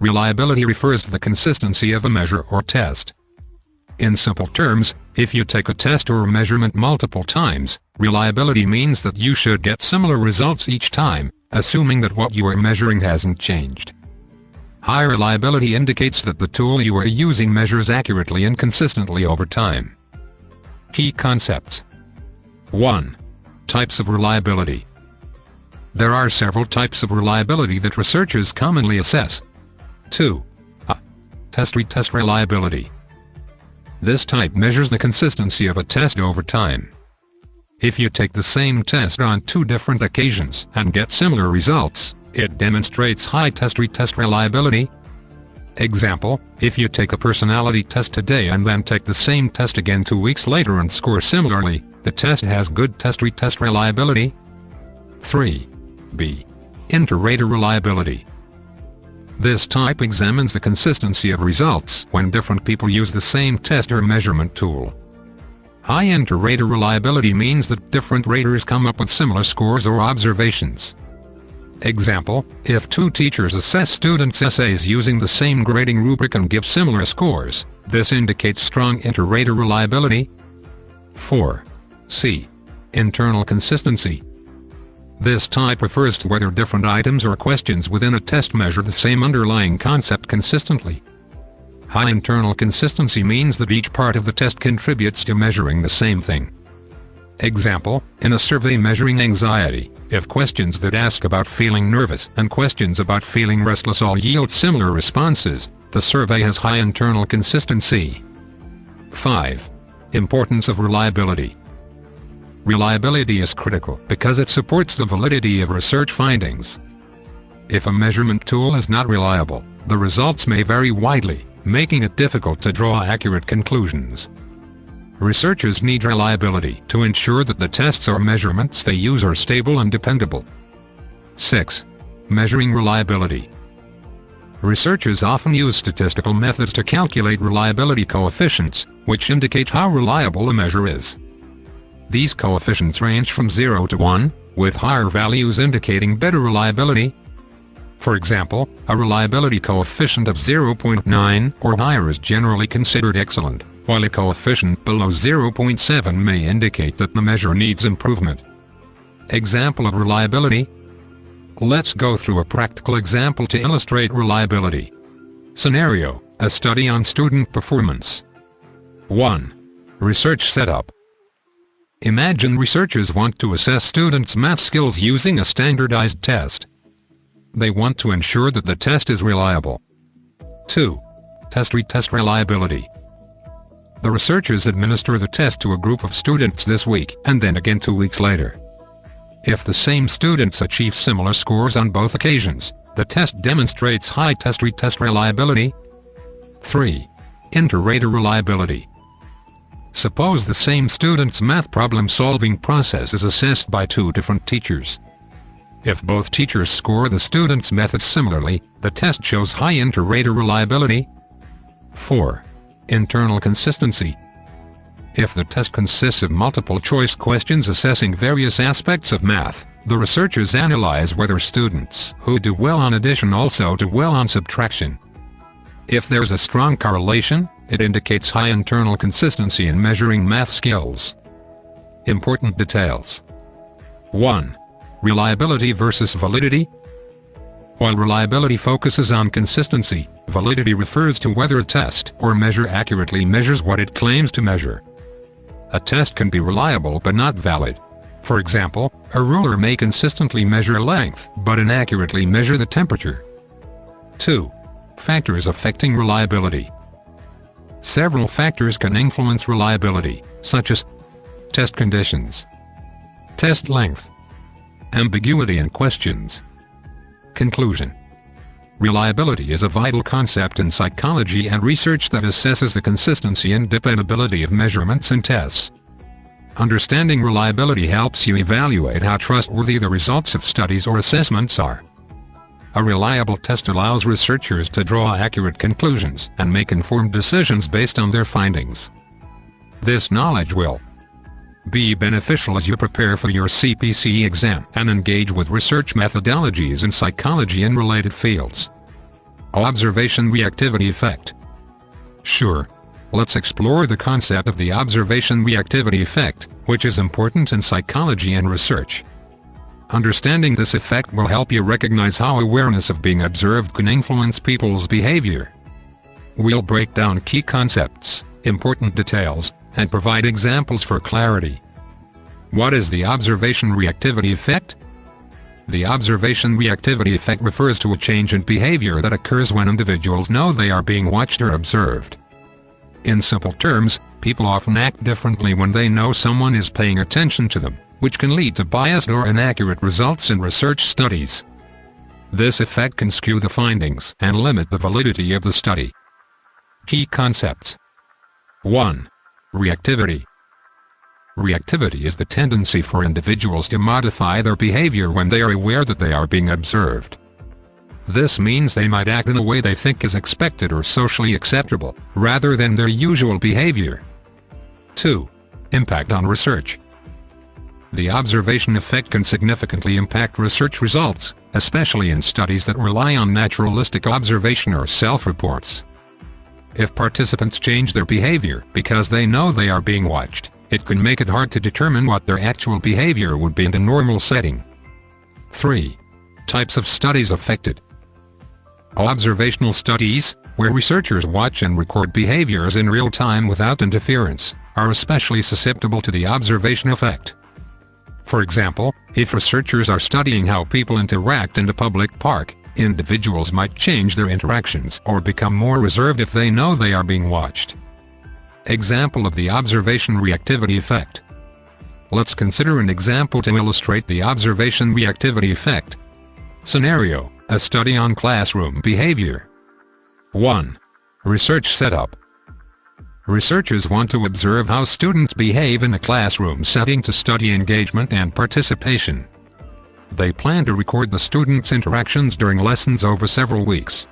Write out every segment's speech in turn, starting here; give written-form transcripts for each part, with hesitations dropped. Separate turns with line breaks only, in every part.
Reliability refers to the consistency of a measure or test. In simple terms, if you take a test or measurement multiple times, reliability means that you should get similar results each time, assuming that what you are measuring hasn't changed. High reliability indicates that the tool you are using measures accurately and consistently over time. Key concepts. 1. Types of reliability. There are several types of reliability that researchers commonly assess. 2. Test-retest reliability. This type measures the consistency of a test over time. If you take the same test on 2 different occasions and get similar results, it demonstrates high test-retest reliability. Example, if you take a personality test today and then take the same test again 2 weeks later and score similarly, the test has good test-retest reliability. 3. Inter-rater reliability. This type examines the consistency of results when different people use the same test or measurement tool. High inter-rater reliability means that different raters come up with similar scores or observations. Example, if 2 teachers assess students' essays using the same grading rubric and give similar scores, this indicates strong inter-rater reliability. 4. Internal consistency. This type refers to whether different items or questions within a test measure the same underlying concept consistently. High internal consistency means that each part of the test contributes to measuring the same thing. Example, in a survey measuring anxiety, if questions that ask about feeling nervous and questions about feeling restless all yield similar responses, the survey has high internal consistency. 5. Importance of reliability. Reliability is critical because it supports the validity of research findings. If a measurement tool is not reliable, the results may vary widely, making it difficult to draw accurate conclusions. Researchers need reliability to ensure that the tests or measurements they use are stable and dependable. 6. Measuring reliability. Researchers often use statistical methods to calculate reliability coefficients, which indicate how reliable a measure is. These coefficients range from 0 to 1, with higher values indicating better reliability. For example, a reliability coefficient of 0.9 or higher is generally considered excellent, while a coefficient below 0.7 may indicate that the measure needs improvement. Example of reliability. Let's go through a practical example to illustrate reliability. Scenario: a study on student performance. 1. Research setup. Imagine researchers want to assess students' math skills using a standardized test. They want to ensure that the test is reliable. 2. Test-retest reliability. The researchers administer the test to a group of students this week and then again 2 weeks later. If the same students achieve similar scores on both occasions, the test demonstrates high test-retest reliability. 3. Inter-rater reliability. Suppose the same student's math problem-solving process is assessed by 2 different teachers. If both teachers score the student's method similarly, the test shows high inter-rater reliability. 4. Internal consistency. If the test consists of multiple-choice questions assessing various aspects of math, the researchers analyze whether students who do well on addition also do well on subtraction. If there's a strong correlation, it indicates high internal consistency in measuring math skills. Important details. 1. Reliability versus validity. While reliability focuses on consistency, validity refers to whether a test or measure accurately measures what it claims to measure. A test can be reliable but not valid. For example, a ruler may consistently measure length but inaccurately measure the temperature. 2. Factors affecting reliability. Several factors can influence reliability, such as test conditions, test length, ambiguity in questions. Conclusion. Reliability is a vital concept in psychology and research that assesses the consistency and dependability of measurements and tests. Understanding reliability helps you evaluate how trustworthy the results of studies or assessments are. A reliable test allows researchers to draw accurate conclusions and make informed decisions based on their findings. This knowledge will be beneficial as you prepare for your CPC exam and engage with research methodologies in psychology and related fields. Observation reactivity effect. Sure. Let's explore the concept of the observation reactivity effect, which is important in psychology and research. Understanding this effect will help you recognize how awareness of being observed can influence people's behavior. We'll break down key concepts, important details, and provide examples for clarity. What is the observation reactivity effect? The observation reactivity effect refers to a change in behavior that occurs when individuals know they are being watched or observed. In simple terms, people often act differently when they know someone is paying attention to them, which can lead to biased or inaccurate results in research studies. This effect can skew the findings and limit the validity of the study. Key concepts. 1. Reactivity. Reactivity is the tendency for individuals to modify their behavior when they are aware that they are being observed. This means they might act in a way they think is expected or socially acceptable, rather than their usual behavior. 2. Impact on research. The observation effect can significantly impact research results, especially in studies that rely on naturalistic observation or self-reports. If participants change their behavior because they know they are being watched, it can make it hard to determine what their actual behavior would be in a normal setting. 3. Types of studies affected. Observational studies, where researchers watch and record behaviors in real time without interference, are especially susceptible to the observation effect. For example, if researchers are studying how people interact in a public park, individuals might change their interactions or become more reserved if they know they are being watched. Example of the observation reactivity effect. Let's consider an example to illustrate the observation reactivity effect. Scenario: a study on classroom behavior. 1. Research setup. Researchers want to observe how students behave in a classroom setting to study engagement and participation. They plan to record the students' interactions during lessons over several weeks.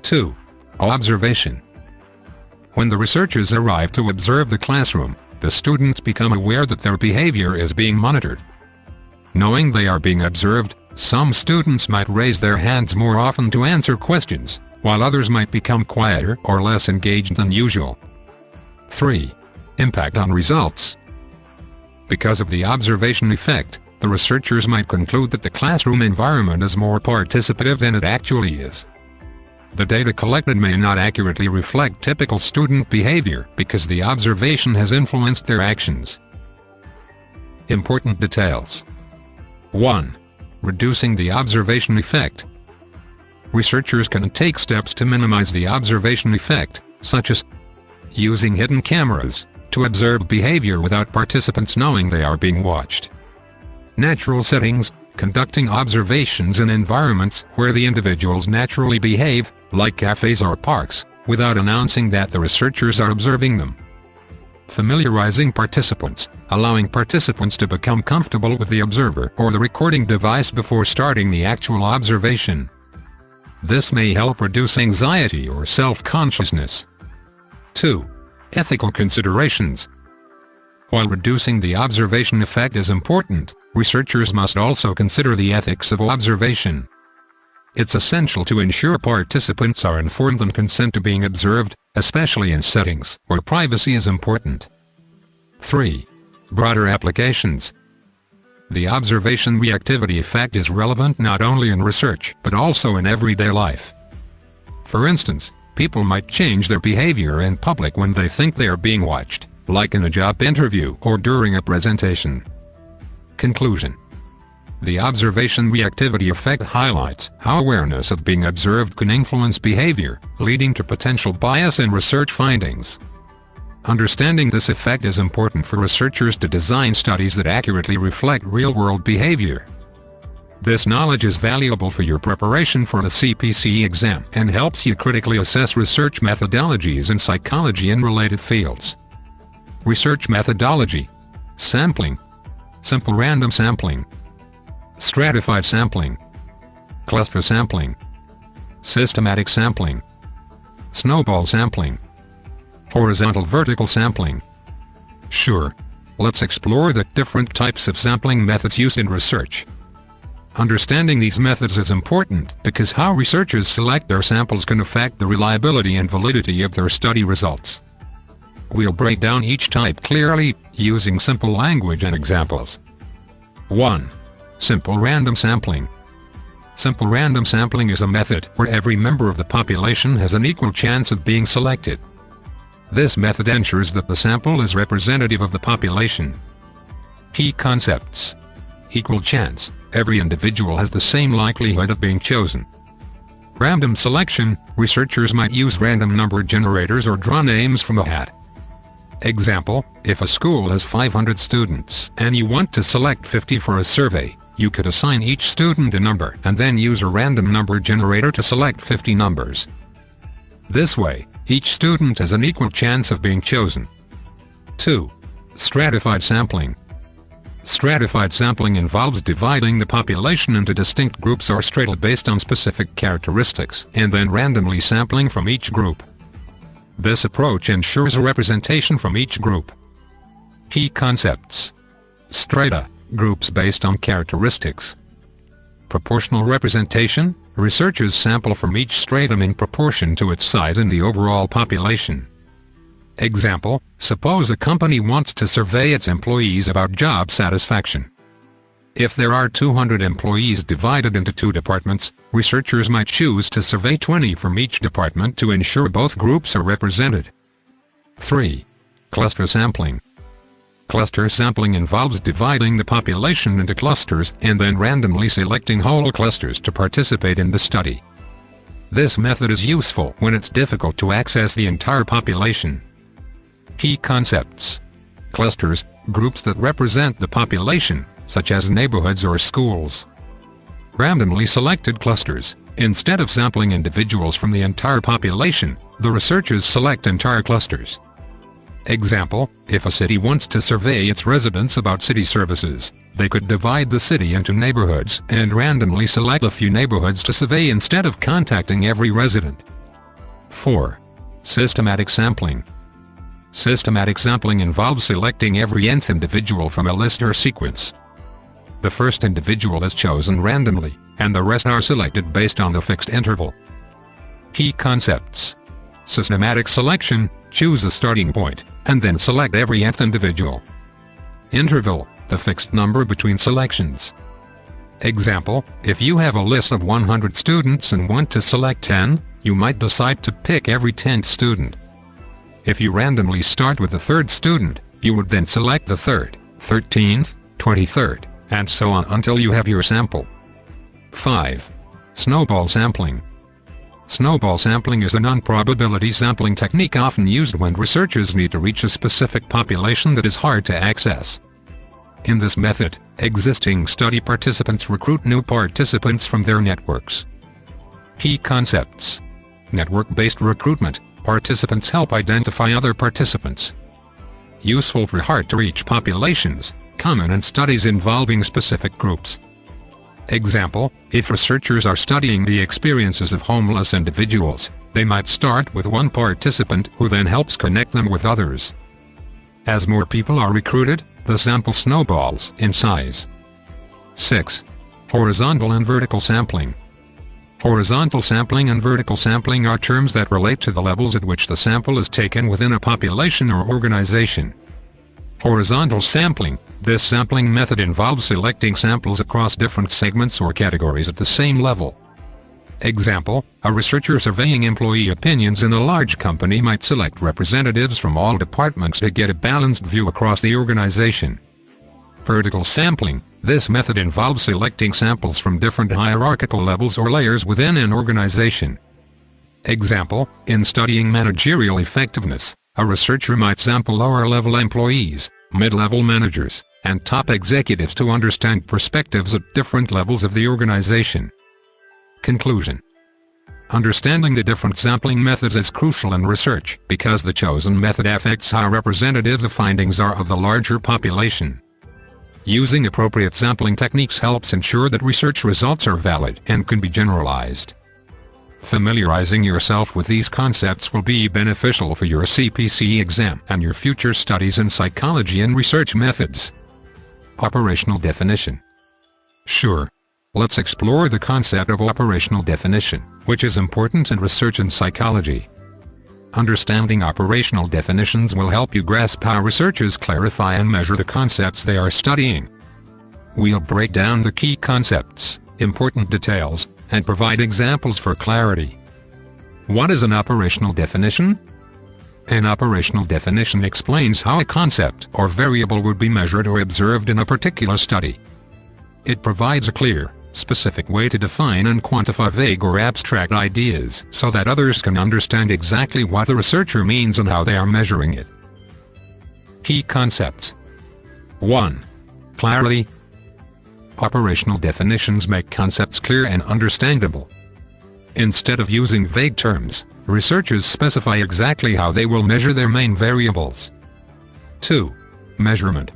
2. Observation. When the researchers arrive to observe the classroom, the students become aware that their behavior is being monitored. Knowing they are being observed, some students might raise their hands more often to answer questions, while others might become quieter or less engaged than usual. 3. Impact on results. Because of the observation effect, the researchers might conclude that the classroom environment is more participative than it actually is. The data collected may not accurately reflect typical student behavior because the observation has influenced their actions. Important details. 1. Reducing the observation effect. Researchers can take steps to minimize the observation effect, such as using hidden cameras to observe behavior without participants knowing they are being watched. Natural settings, conducting observations in environments where the individuals naturally behave, like cafes or parks, without announcing that the researchers are observing them. Familiarizing participants, allowing participants to become comfortable with the observer or the recording device before starting the actual observation. This may help reduce anxiety or self-consciousness. 2. Ethical considerations. While reducing the observation effect is important, researchers must also consider the ethics of observation. It's essential to ensure participants are informed and consent to being observed, especially in settings where privacy is important. 3. Broader applications. The observation reactivity effect is relevant not only in research but also in everyday life. For instance, people might change their behavior in public when they think they are being watched, like in a job interview or during a presentation. Conclusion. The observation reactivity effect highlights how awareness of being observed can influence behavior, leading to potential bias in research findings. Understanding this effect is important for researchers to design studies that accurately reflect real-world behavior. This knowledge is valuable for your preparation for the CPC exam and helps you critically assess research methodologies in psychology and related fields. Research methodology. Sampling. Simple random sampling. Stratified sampling. Cluster sampling. Systematic sampling. Snowball sampling. Horizontal-vertical sampling. Sure. Let's explore the different types of sampling methods used in research. Understanding these methods is important because how researchers select their samples can affect the reliability and validity of their study results. We'll break down each type clearly, using simple language and examples. 1. Simple random sampling. Simple random sampling is a method where every member of the population has an equal chance of being selected. This method ensures that the sample is representative of the population. Key concepts. Equal chance. Every individual has the same likelihood of being chosen. Random selection. Researchers might use random number generators or draw names from a hat. Example, if a school has 500 students and you want to select 50 for a survey, you could assign each student a number and then use a random number generator to select 50 numbers. This way, each student has an equal chance of being chosen. 2. Stratified sampling. Stratified sampling involves dividing the population into distinct groups or strata based on specific characteristics and then randomly sampling from each group. This approach ensures a representation from each group. Key concepts. Strata, groups based on characteristics. Proportional representation, researchers sample from each stratum in proportion to its size in the overall population. Example, suppose a company wants to survey its employees about job satisfaction. If there are 200 employees divided into 2 departments, researchers might choose to survey 20 from each department to ensure both groups are represented. 3. Cluster sampling. Cluster sampling involves dividing the population into clusters and then randomly selecting whole clusters to participate in the study. This method is useful when it's difficult to access the entire population. Key concepts. Clusters, groups that represent the population, such as neighborhoods or schools. Randomly selected clusters. Instead of sampling individuals from the entire population, the researchers select entire clusters. Example, if a city wants to survey its residents about city services, they could divide the city into neighborhoods and randomly select a few neighborhoods to survey instead of contacting every resident. 4. Systematic sampling. Systematic sampling involves selecting every nth individual from a list or sequence. The first individual is chosen randomly, and the rest are selected based on a fixed interval. Key concepts. Systematic selection, choose a starting point, and then select every nth individual. Interval, the fixed number between selections. Example, if you have a list of 100 students and want to select 10, you might decide to pick every 10th student. If you randomly start with the 3rd student, you would then select the 3rd, 13th, 23rd, and so on until you have your sample. 5. Snowball sampling. Snowball sampling is a non-probability sampling technique often used when researchers need to reach a specific population that is hard to access. In this method, existing study participants recruit new participants from their networks. Key concepts. Network-based recruitment. Participants help identify other participants. Useful for hard-to-reach populations, common in studies involving specific groups. Example, if researchers are studying the experiences of homeless individuals, they might start with one participant who then helps connect them with others. As more people are recruited, the sample snowballs in size. 6. Horizontal and vertical sampling. Horizontal sampling and vertical sampling are terms that relate to the levels at which the sample is taken within a population or organization. Horizontal sampling. This sampling method involves selecting samples across different segments or categories at the same level. Example, a researcher surveying employee opinions in a large company might select representatives from all departments to get a balanced view across the organization. Vertical sampling. This method involves selecting samples from different hierarchical levels or layers within an organization. Example, in studying managerial effectiveness, a researcher might sample lower-level employees, mid-level managers, and top executives to understand perspectives at different levels of the organization. Conclusion. Understanding the different sampling methods is crucial in research because the chosen method affects how representative the findings are of the larger population. Using appropriate sampling techniques helps ensure that research results are valid and can be generalized. Familiarizing yourself with these concepts will be beneficial for your CPC exam and your future studies in psychology and research methods. Operational definition. Sure. let's explore the concept of operational definition, which is important in research and psychology. Understanding operational definitions will help you grasp how researchers clarify and measure the concepts they are studying. We'll break down the key concepts, important details, and provide examples for clarity. What is an operational definition? An operational definition explains how a concept or variable would be measured or observed in a particular study. It provides a clear, specific way to define and quantify vague or abstract ideas so that others can understand exactly what the researcher means and how they are measuring it. Key concepts. 1. Clarity. Operational definitions make concepts clear and understandable. Instead of using vague terms, researchers specify exactly how they will measure their main variables. 2. Measurement.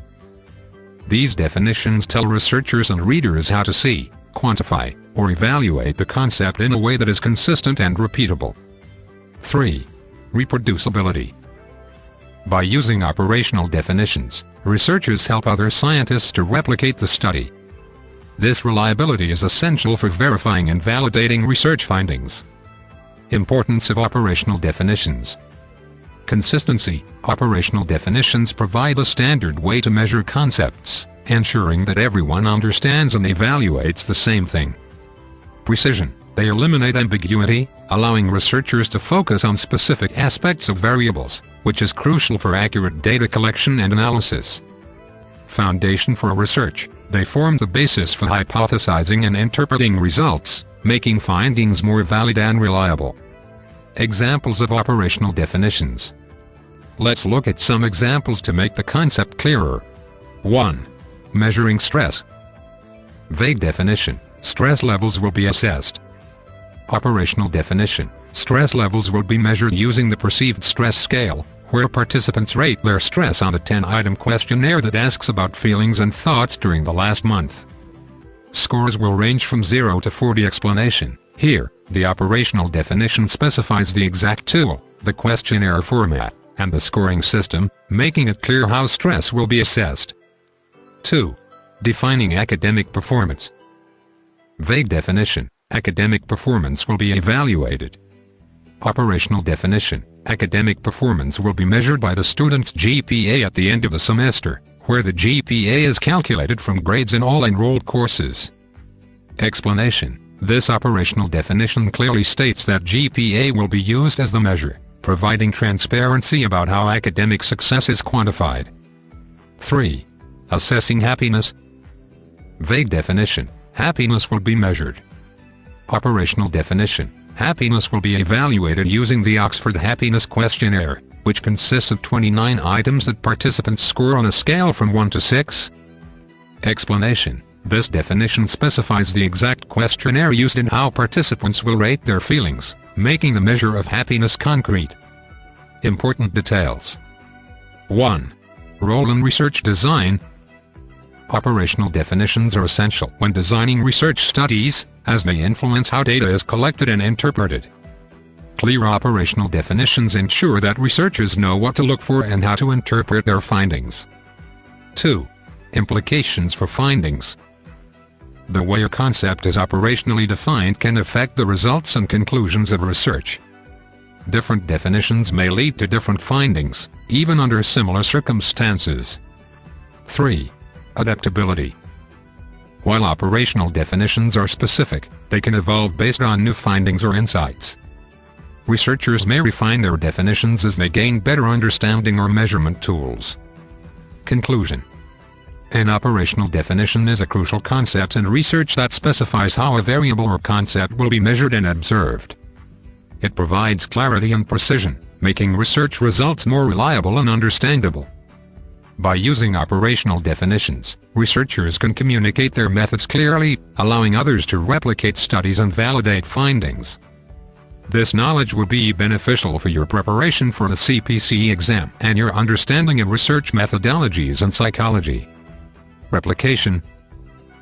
These definitions tell researchers and readers how to see, quantify, or evaluate the concept in a way that is consistent and repeatable. 3. Reproducibility. By using operational definitions, researchers help other scientists to replicate the study. This reliability is essential for verifying and validating research findings. Importance of operational definitions. Consistency. Operational definitions provide a standard way to measure concepts, ensuring that everyone understands and evaluates the same thing. Precision. They eliminate ambiguity, allowing researchers to focus on specific aspects of variables, which is crucial for accurate data collection and analysis. Foundation for research. They form the basis for hypothesizing and interpreting results, making findings more valid and reliable. Examples of operational definitions. Let's look at some examples to make the concept clearer. 1. Measuring stress. Vague definition. Stress levels will be assessed. Operational definition. Stress levels will be measured using the perceived stress scale, where participants rate their stress on a 10-item questionnaire that asks about feelings and thoughts during the last month. Scores will range from 0 to 40. Explanation. Here, the operational definition specifies the exact tool, the questionnaire format, and the scoring system, making it clear how stress will be assessed. 2. Defining academic performance. Vague definition. Academic performance will be evaluated. Operational definition. Academic performance will be measured by the student's GPA at the end of the semester, where the GPA is calculated from grades in all enrolled courses. Explanation. This operational definition clearly states that GPA will be used as the measure, providing transparency about how academic success is quantified. 3. Assessing happiness. Vague definition. Happiness will be measured. Operational definition. Happiness will be evaluated using the Oxford Happiness Questionnaire, which consists of 29 items that participants score on a scale from 1 to 6. Explanation. This definition specifies the exact questionnaire used and how participants will rate their feelings, making the measure of happiness concrete. Important details. 1. Role in research design. Operational definitions are essential when designing research studies, as they influence how data is collected and interpreted. Clear operational definitions ensure that researchers know what to look for and how to interpret their findings. 2. Implications for findings. The way a concept is operationally defined can affect the results and conclusions of research. Different definitions may lead to different findings, even under similar circumstances. 3. Adaptability. While operational definitions are specific, they can evolve based on new findings or insights. Researchers may refine their definitions as they gain better understanding or measurement tools. Conclusion. An operational definition is a crucial concept in research that specifies how a variable or concept will be measured and observed. It provides clarity and precision, making research results more reliable and understandable. By using operational definitions, researchers can communicate their methods clearly, allowing others to replicate studies and validate findings. This knowledge will be beneficial for your preparation for the CPC exam and your understanding of research methodologies and psychology. Replication.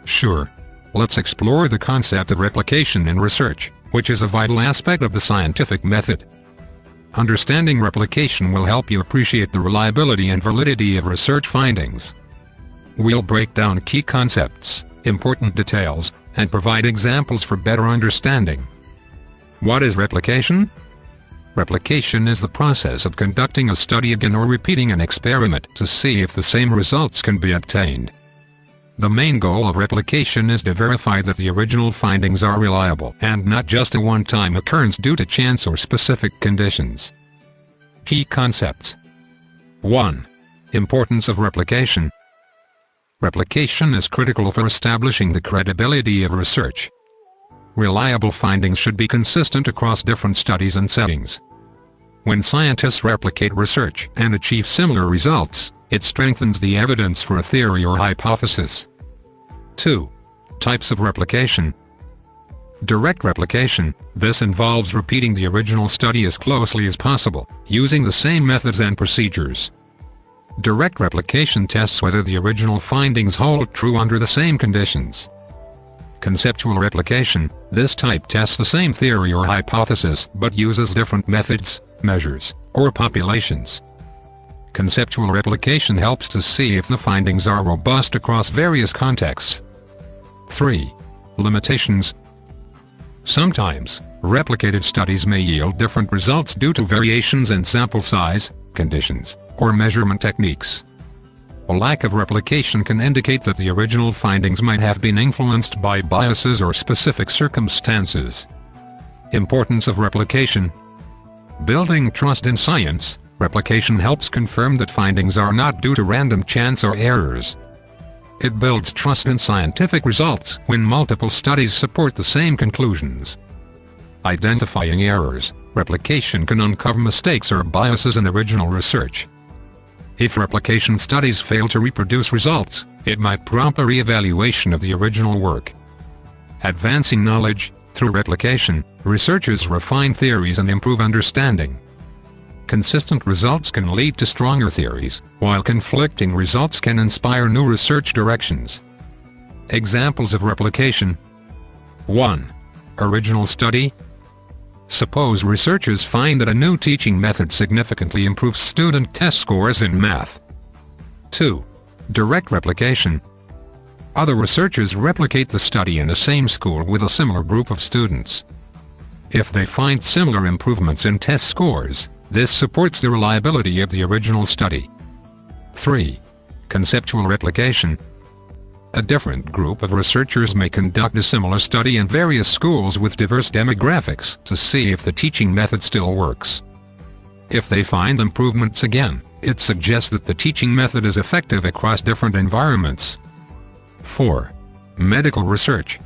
Sure. Let's explore the concept of replication in research, which is a vital aspect of the scientific method. Understanding replication will help you appreciate the reliability and validity of research findings. We'll break down key concepts, important details, and provide examples for better understanding. What is replication? Replication is the process of conducting a study again or repeating an experiment to see if the same results can be obtained. The main goal of replication is to verify that the original findings are reliable and not just a one-time occurrence due to chance or specific conditions. Key concepts. 1. Importance of replication. Replication is critical for establishing the credibility of research. Reliable findings should be consistent across different studies and settings. When scientists replicate research and achieve similar results, it strengthens the evidence for a theory or hypothesis. 2. Types of replication. Direct replication. This involves repeating the original study as closely as possible, using the same methods and procedures. Direct replication tests whether the original findings hold true under the same conditions. Conceptual replication. This type tests the same theory or hypothesis but uses different methods, measures, or populations. Conceptual replication helps to see if the findings are robust across various contexts. 3. Limitations. Sometimes, replicated studies may yield different results due to variations in sample size, conditions, or measurement techniques. A lack of replication can indicate that the original findings might have been influenced by biases or specific circumstances. Importance of replication. Building trust in science, replication helps confirm that findings are not due to random chance or errors. It builds trust in scientific results when multiple studies support the same conclusions. Identifying errors. Replication can uncover mistakes or biases in original research. If replication studies fail to reproduce results, it might prompt a re-evaluation of the original work. Advancing knowledge. Through replication, researchers refine theories and improve understanding. Consistent results can lead to stronger theories, while conflicting results can inspire new research directions. Examples of replication. 1. Original study. Suppose researchers find that a new teaching method significantly improves student test scores in math. 2. Direct replication. Other researchers replicate the study in the same school with a similar group of students. If they find similar improvements in test scores, this supports the reliability of the original study. 3. Conceptual replication. A different group of researchers may conduct a similar study in various schools with diverse demographics to see if the teaching method still works. If they find improvements again, it suggests that the teaching method is effective across different environments. 4. Medical research.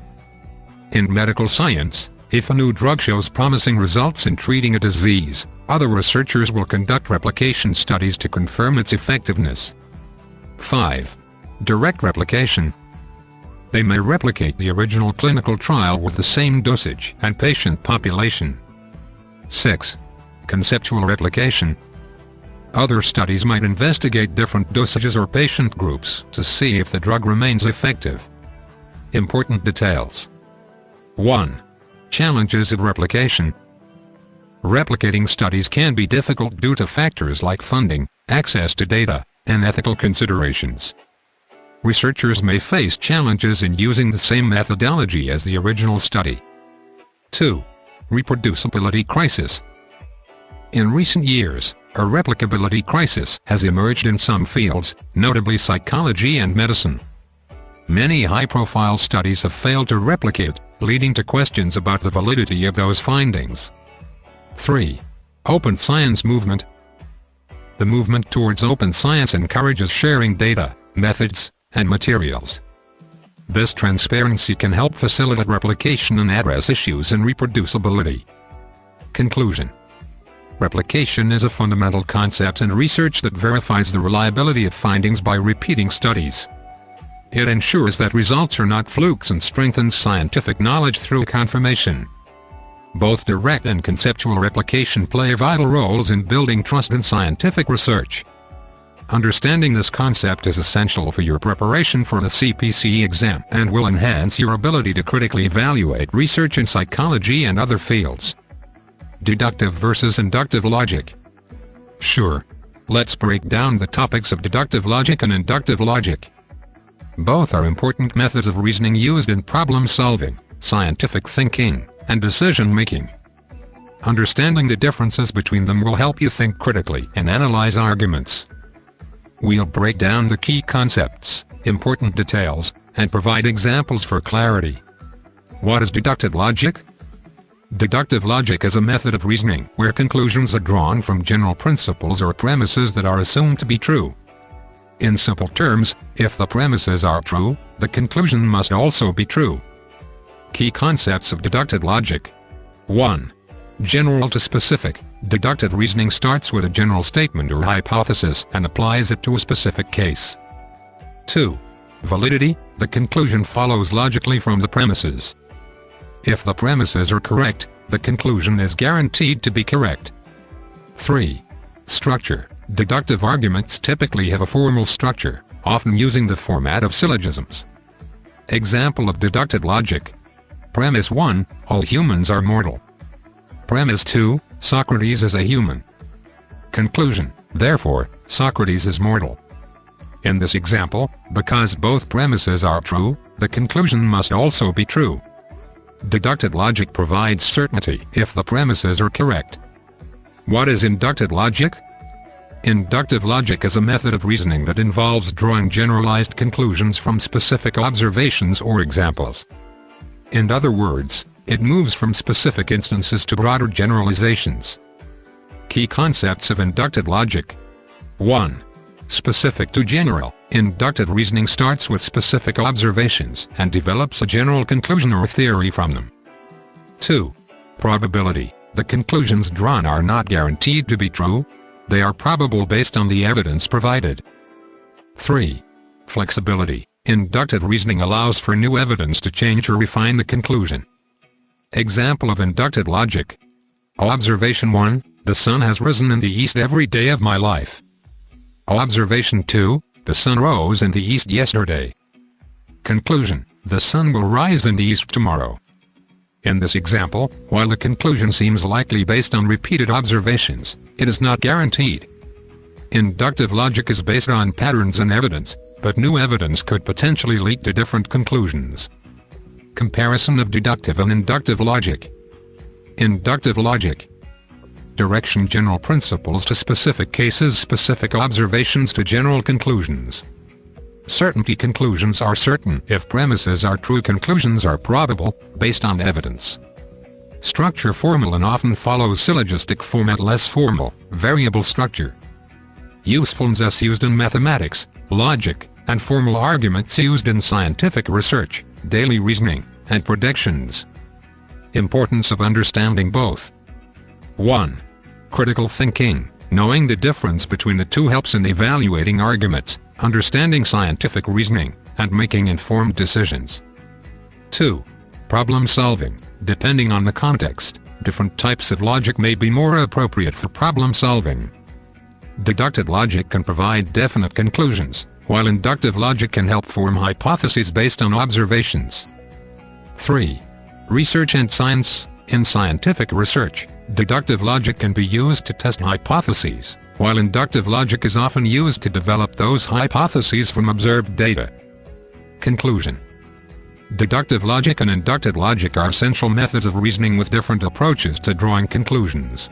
In medical science, if a new drug shows promising results in treating a disease, other researchers will conduct replication studies to confirm its effectiveness. 5. Direct replication. They may replicate the original clinical trial with the same dosage and patient population. 6. Conceptual replication. Other studies might investigate different dosages or patient groups to see if the drug remains effective. Important details. 1. Challenges of replication. Replicating studies can be difficult due to factors like funding, access to data, and ethical considerations. Researchers may face challenges in using the same methodology as the original study. 2. Reproducibility crisis. In recent years, a replicability crisis has emerged in some fields, notably psychology and medicine. Many high-profile studies have failed to replicate, leading to questions about the validity of those findings. 3. Open science movement. The movement towards open science encourages sharing data, methods, and materials. This transparency can help facilitate replication and address issues in reproducibility. Conclusion. Replication is a fundamental concept in research that verifies the reliability of findings by repeating studies. It ensures that results are not flukes and strengthens scientific knowledge through confirmation. Both direct and conceptual replication play vital roles in building trust in scientific research. Understanding this concept is essential for your preparation for the CPC exam and will enhance your ability to critically evaluate research in psychology and other fields. Deductive versus inductive logic. Sure. Let's break down the topics of deductive logic and inductive logic. Both are important methods of reasoning used in problem solving, scientific thinking, and decision making. Understanding the differences between them will help you think critically and analyze arguments. We'll break down the key concepts, important details, and provide examples for clarity. What is deductive logic? Deductive logic is a method of reasoning where conclusions are drawn from general principles or premises that are assumed to be true. In simple terms, if the premises are true, the conclusion must also be true. Key concepts of deductive logic. 1. General to specific. Deductive reasoning starts with a general statement or hypothesis and applies it to a specific case. 2. Validity. The conclusion follows logically from the premises. If the premises are correct, the conclusion is guaranteed to be correct. 3. Structure. Deductive arguments typically have a formal structure, often using the format of syllogisms. Example of deductive logic. Premise 1, all humans are mortal. Premise 2, Socrates is a human. Conclusion, therefore, Socrates is mortal. In this example, because both premises are true, the conclusion must also be true. Deductive logic provides certainty if the premises are correct. What is inductive logic? Inductive logic is a method of reasoning that involves drawing generalized conclusions from specific observations or examples. In other words, it moves from specific instances to broader generalizations. Key concepts of inductive logic. 1. Specific to general. Inductive reasoning starts with specific observations and develops a general conclusion or theory from them. 2. Probability. The conclusions drawn are not guaranteed to be true. They are probable based on the evidence provided. 3. Flexibility. Inductive reasoning allows for new evidence to change or refine the conclusion. Example of inductive logic. Observation 1, the sun has risen in the east every day of my life. Observation 2, the sun rose in the east yesterday. Conclusion, the sun will rise in the east tomorrow. In this example, while the conclusion seems likely based on repeated observations, it is not guaranteed. Inductive logic is based on patterns and evidence, but new evidence could potentially lead to different conclusions. Comparison of deductive and inductive logic. Inductive logic. Direction general principles to specific cases, specific observations to general conclusions. Certainty conclusions are certain if premises are true, conclusions are probable, based on evidence. Structure formal and often follows syllogistic format, less formal, variable structure. Usefulness used in mathematics, logic, and formal arguments used in scientific research, daily reasoning, and predictions. Importance of understanding both. 1. Critical thinking. Knowing the difference between the two helps in evaluating arguments, understanding scientific reasoning, and making informed decisions. 2. Problem solving. Depending on the context, different types of logic may be more appropriate for problem solving. Deductive logic can provide definite conclusions, while inductive logic can help form hypotheses based on observations. 3. Research and science. In scientific research, deductive logic can be used to test hypotheses, while inductive logic is often used to develop those hypotheses from observed data. Conclusion. Deductive logic and inductive logic are essential methods of reasoning with different approaches to drawing conclusions.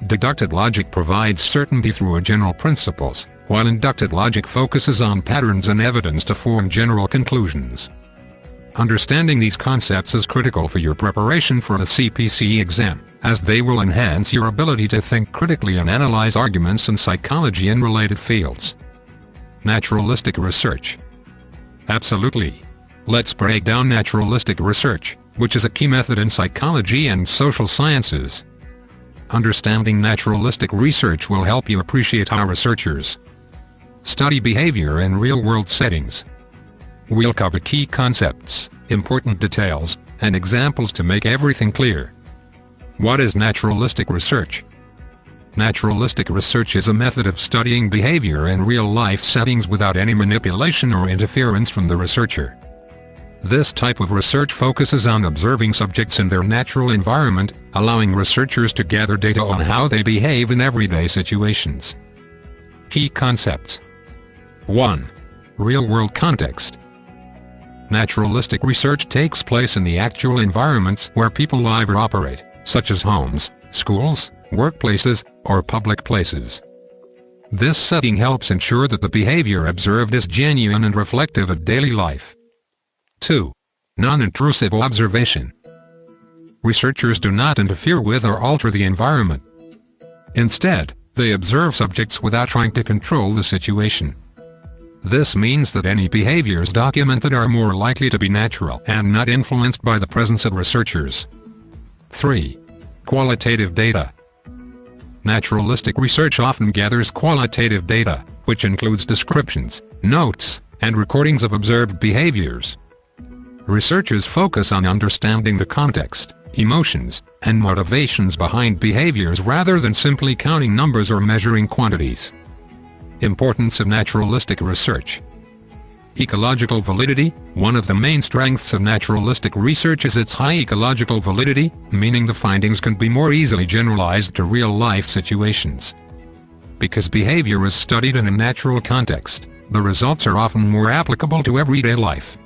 Deductive logic provides certainty through general principles, while inductive logic focuses on patterns and evidence to form general conclusions. Understanding these concepts is critical for your preparation for a CPC exam, as they will enhance your ability to think critically and analyze arguments in psychology and related fields. Naturalistic research. Absolutely. Let's break down naturalistic research, which is a key method in psychology and social sciences. Understanding naturalistic research will help you appreciate how researchers study behavior in real-world settings. We'll cover key concepts, important details, and examples to make everything clear. What is naturalistic research? Naturalistic research is a method of studying behavior in real-life settings without any manipulation or interference from the researcher. This type of research focuses on observing subjects in their natural environment, allowing researchers to gather data on how they behave in everyday situations. Key concepts. 1. Real-world context. Naturalistic research takes place in the actual environments where people live or operate, such as homes, schools, workplaces, or public places. This setting helps ensure that the behavior observed is genuine and reflective of daily life. 2. Non-intrusive observation. Researchers do not interfere with or alter the environment. Instead, they observe subjects without trying to control the situation. This means that any behaviors documented are more likely to be natural and not influenced by the presence of researchers. 3. Qualitative data. Naturalistic research often gathers qualitative data, which includes descriptions, notes, and recordings of observed behaviors. Researchers focus on understanding the context, emotions, and motivations behind behaviors rather than simply counting numbers or measuring quantities. Importance of naturalistic research. Ecological validity. One of the main strengths of naturalistic research is its high ecological validity, meaning the findings can be more easily generalized to real-life situations. Because behavior is studied in a natural context, the results are often more applicable to everyday life.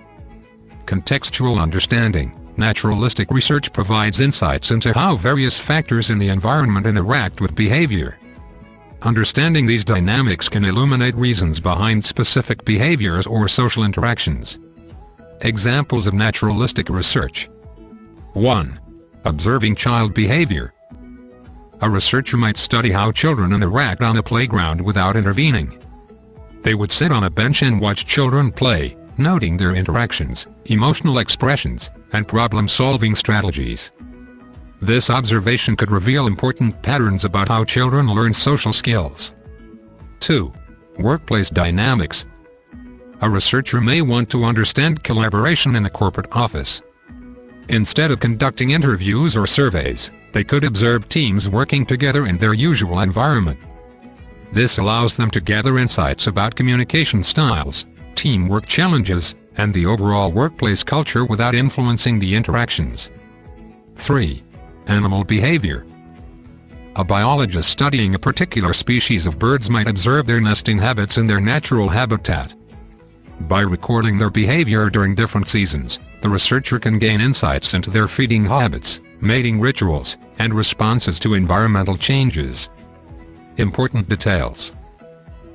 Contextual understanding. Naturalistic research provides insights into how various factors in the environment interact with behavior. Understanding these dynamics can illuminate reasons behind specific behaviors or social interactions. Examples of naturalistic research. 1. Observing child behavior. A researcher might study how children interact on a playground without intervening. They would sit on a bench and watch children play, noting their interactions, emotional expressions, and problem-solving strategies. This observation could reveal important patterns about how children learn social skills. 2. Workplace dynamics. A researcher may want to understand collaboration in a corporate office. Instead of conducting interviews or surveys, they could observe teams working together in their usual environment. This allows them to gather insights about communication styles, teamwork challenges, and the overall workplace culture without influencing the interactions. 3. Animal behavior. A biologist studying a particular species of birds might observe their nesting habits in their natural habitat. By recording their behavior during different seasons, the researcher can gain insights into their feeding habits, mating rituals, and responses to environmental changes. Important details.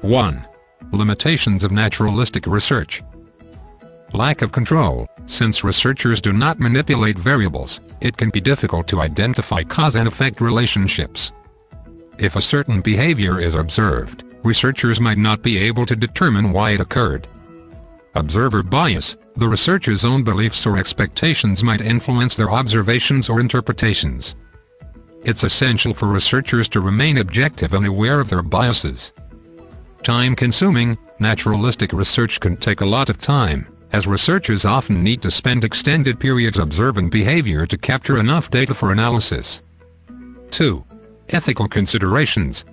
1. Limitations of naturalistic research. Lack of control. Since researchers do not manipulate variables, it can be difficult to identify cause and effect relationships. If a certain behavior is observed, researchers might not be able to determine why it occurred. Observer bias. The researcher's own beliefs or expectations might influence their observations or interpretations. It's essential for researchers to remain objective and aware of their biases. Time-consuming. Naturalistic research can take a lot of time, as researchers often need to spend extended periods observing behavior to capture enough data for analysis. 2. Ethical considerations.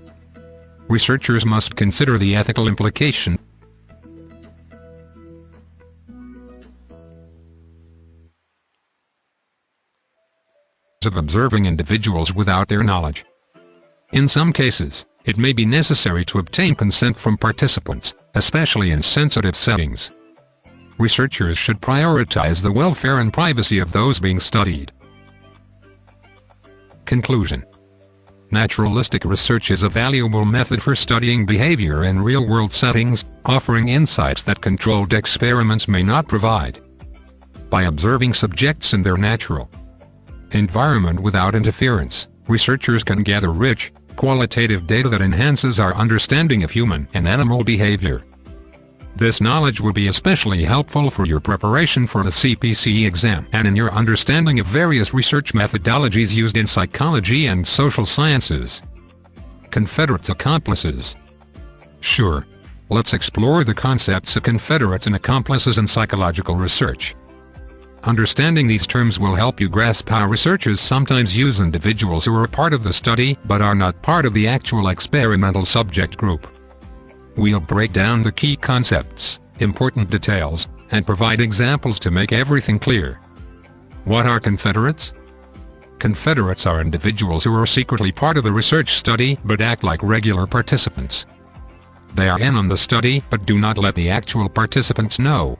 Researchers must consider the ethical implication of observing individuals without their knowledge. In some cases, it may be necessary to obtain consent from participants, especially in sensitive settings. Researchers should prioritize the welfare and privacy of those being studied. Conclusion. Naturalistic research is a valuable method for studying behavior in real-world settings, offering insights that controlled experiments may not provide. By observing subjects in their natural environment without interference, researchers can gather rich, qualitative data that enhances our understanding of human and animal behavior. This knowledge will be especially helpful for your preparation for the CPC exam and in your understanding of various research methodologies used in psychology and social sciences. Confederates accomplices. Sure. Let's explore the concepts of confederates and accomplices in psychological research. Understanding these terms will help you grasp how researchers sometimes use individuals who are part of the study but are not part of the actual experimental subject group. We'll break down the key concepts, important details, and provide examples to make everything clear. What are confederates? Confederates are individuals who are secretly part of the research study but act like regular participants. They are in on the study but do not let the actual participants know.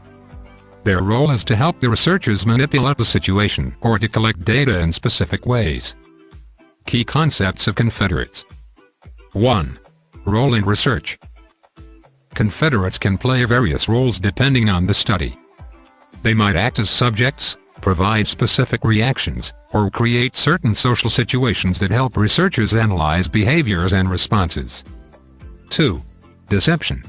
Their role is to help the researchers manipulate the situation or to collect data in specific ways. Key concepts of confederates. 1. Role in research. Confederates can play various roles depending on the study. They might act as subjects, provide specific reactions, or create certain social situations that help researchers analyze behaviors and responses. 2. Deception.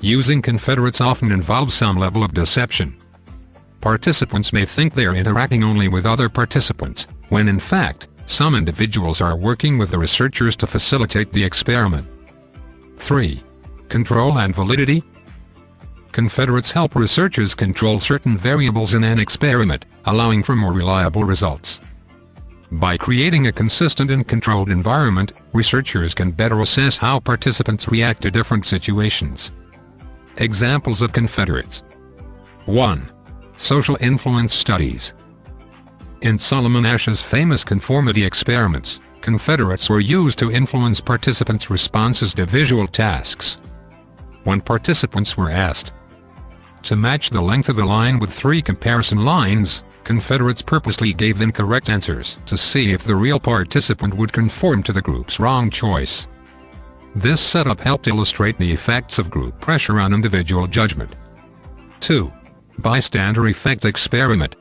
Using confederates often involves some level of deception. Participants may think they are interacting only with other participants, when in fact, some individuals are working with the researchers to facilitate the experiment. 3. Control and validity. Confederates help researchers control certain variables in an experiment, allowing for more reliable results. By creating a consistent and controlled environment, researchers can better assess how participants react to different situations. Examples of confederates. 1. Social influence studies. In Solomon Asch's famous conformity experiments, confederates were used to influence participants' responses to visual tasks. When participants were asked to match the length of a line with 3 comparison lines, confederates purposely gave incorrect answers to see if the real participant would conform to the group's wrong choice. This setup helped illustrate the effects of group pressure on individual judgment. 2. Bystander effect experiment.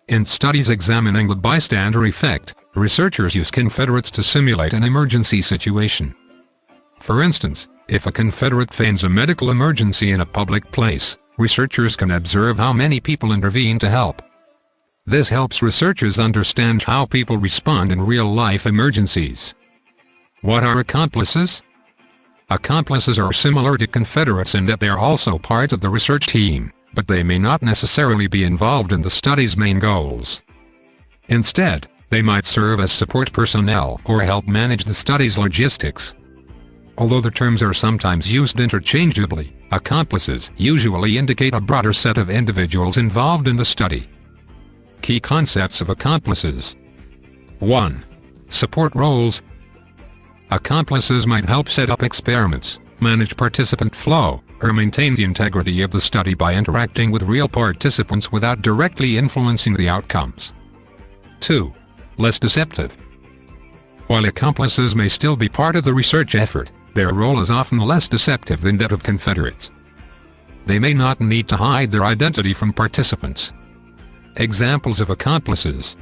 In studies examining the bystander effect, researchers use confederates to simulate an emergency situation. For instance, if a confederate feigns a medical emergency in a public place, researchers can observe how many people intervene to help. This helps researchers understand how people respond in real-life emergencies. What are accomplices? Accomplices are similar to confederates in that they are also part of the research team, but they may not necessarily be involved in the study's main goals. Instead, they might serve as support personnel or help manage the study's logistics. Although the terms are sometimes used interchangeably, accomplices usually indicate a broader set of individuals involved in the study. Key concepts of accomplices. 1. Support roles. Accomplices might help set up experiments, manage participant flow, or maintain the integrity of the study by interacting with real participants without directly influencing the outcomes. 2. Less deceptive. While accomplices may still be part of the research effort, their role is often less deceptive than that of confederates. They may not need to hide their identity from participants. Examples of accomplices.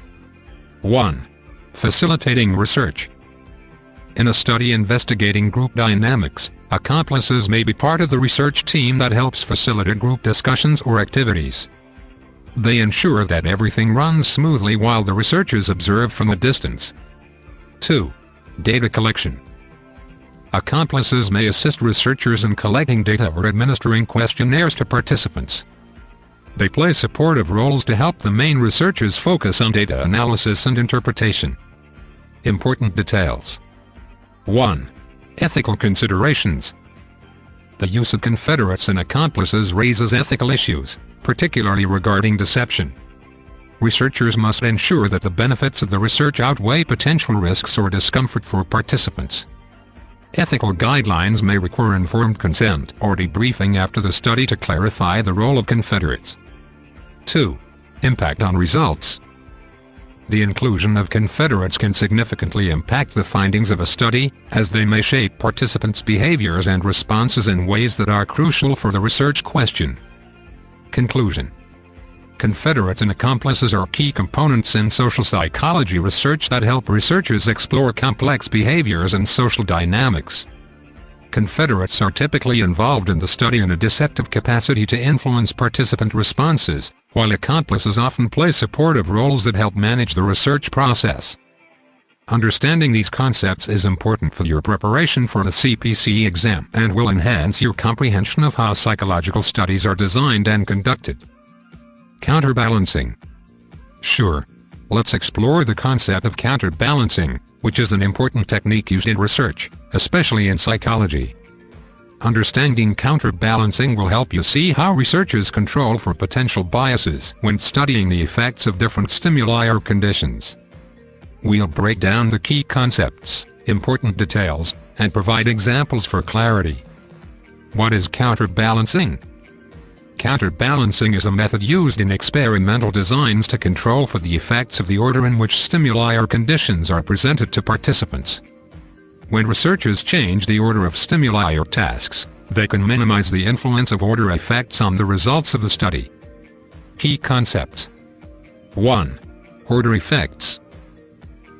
1. Facilitating research. In a study investigating group dynamics, accomplices may be part of the research team that helps facilitate group discussions or activities. They ensure that everything runs smoothly while the researchers observe from a distance. 2. Data collection. Accomplices may assist researchers in collecting data or administering questionnaires to participants. They play supportive roles to help the main researchers focus on data analysis and interpretation. Important details. 1. Ethical considerations. The use of confederates and accomplices raises ethical issues, particularly regarding deception. Researchers must ensure that the benefits of the research outweigh potential risks or discomfort for participants. Ethical guidelines may require informed consent or debriefing after the study to clarify the role of confederates. 2. Impact on results. The inclusion of confederates can significantly impact the findings of a study, as they may shape participants' behaviors and responses in ways that are crucial for the research question. Conclusion. Confederates and accomplices are key components in social psychology research that help researchers explore complex behaviors and social dynamics. Confederates are typically involved in the study in a deceptive capacity to influence participant responses, while accomplices often play supportive roles that help manage the research process. Understanding these concepts is important for your preparation for the CPC exam and will enhance your comprehension of how psychological studies are designed and conducted. Counterbalancing. Sure. Let's explore the concept of counterbalancing, which is an important technique used in research, especially in psychology. Understanding counterbalancing will help you see how researchers control for potential biases when studying the effects of different stimuli or conditions. We'll break down the key concepts, important details, and provide examples for clarity. What is counterbalancing? Counterbalancing is a method used in experimental designs to control for the effects of the order in which stimuli or conditions are presented to participants. When researchers change the order of stimuli or tasks, they can minimize the influence of order effects on the results of the study. Key concepts. 1. Order effects.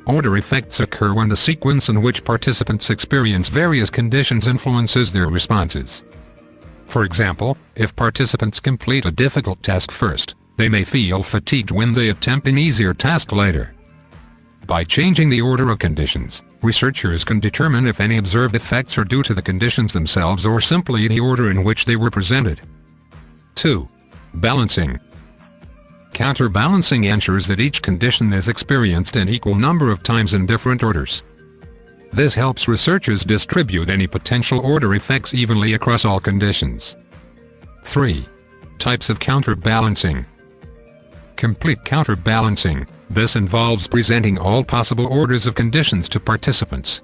Order effects occur when the sequence in which participants experience various conditions influences their responses. For example, if participants complete a difficult task first, they may feel fatigued when they attempt an easier task later. By changing the order of conditions, researchers can determine if any observed effects are due to the conditions themselves or simply the order in which they were presented. 2. Balancing. Counterbalancing ensures that each condition is experienced an equal number of times in different orders. This helps researchers distribute any potential order effects evenly across all conditions. 3. Types of counterbalancing. Complete counterbalancing. This involves presenting all possible orders of conditions to participants.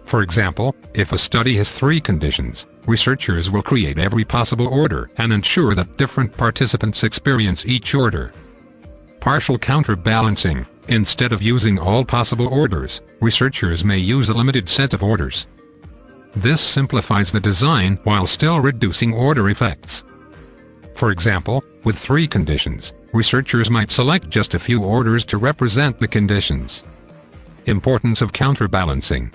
For example, if a study has 3 conditions, researchers will create every possible order and ensure that different participants experience each order. Partial counterbalancing. Instead of using all possible orders, researchers may use a limited set of orders. This simplifies the design while still reducing order effects. For example, with 3 conditions, researchers might select just a few orders to represent the conditions. Importance of counterbalancing.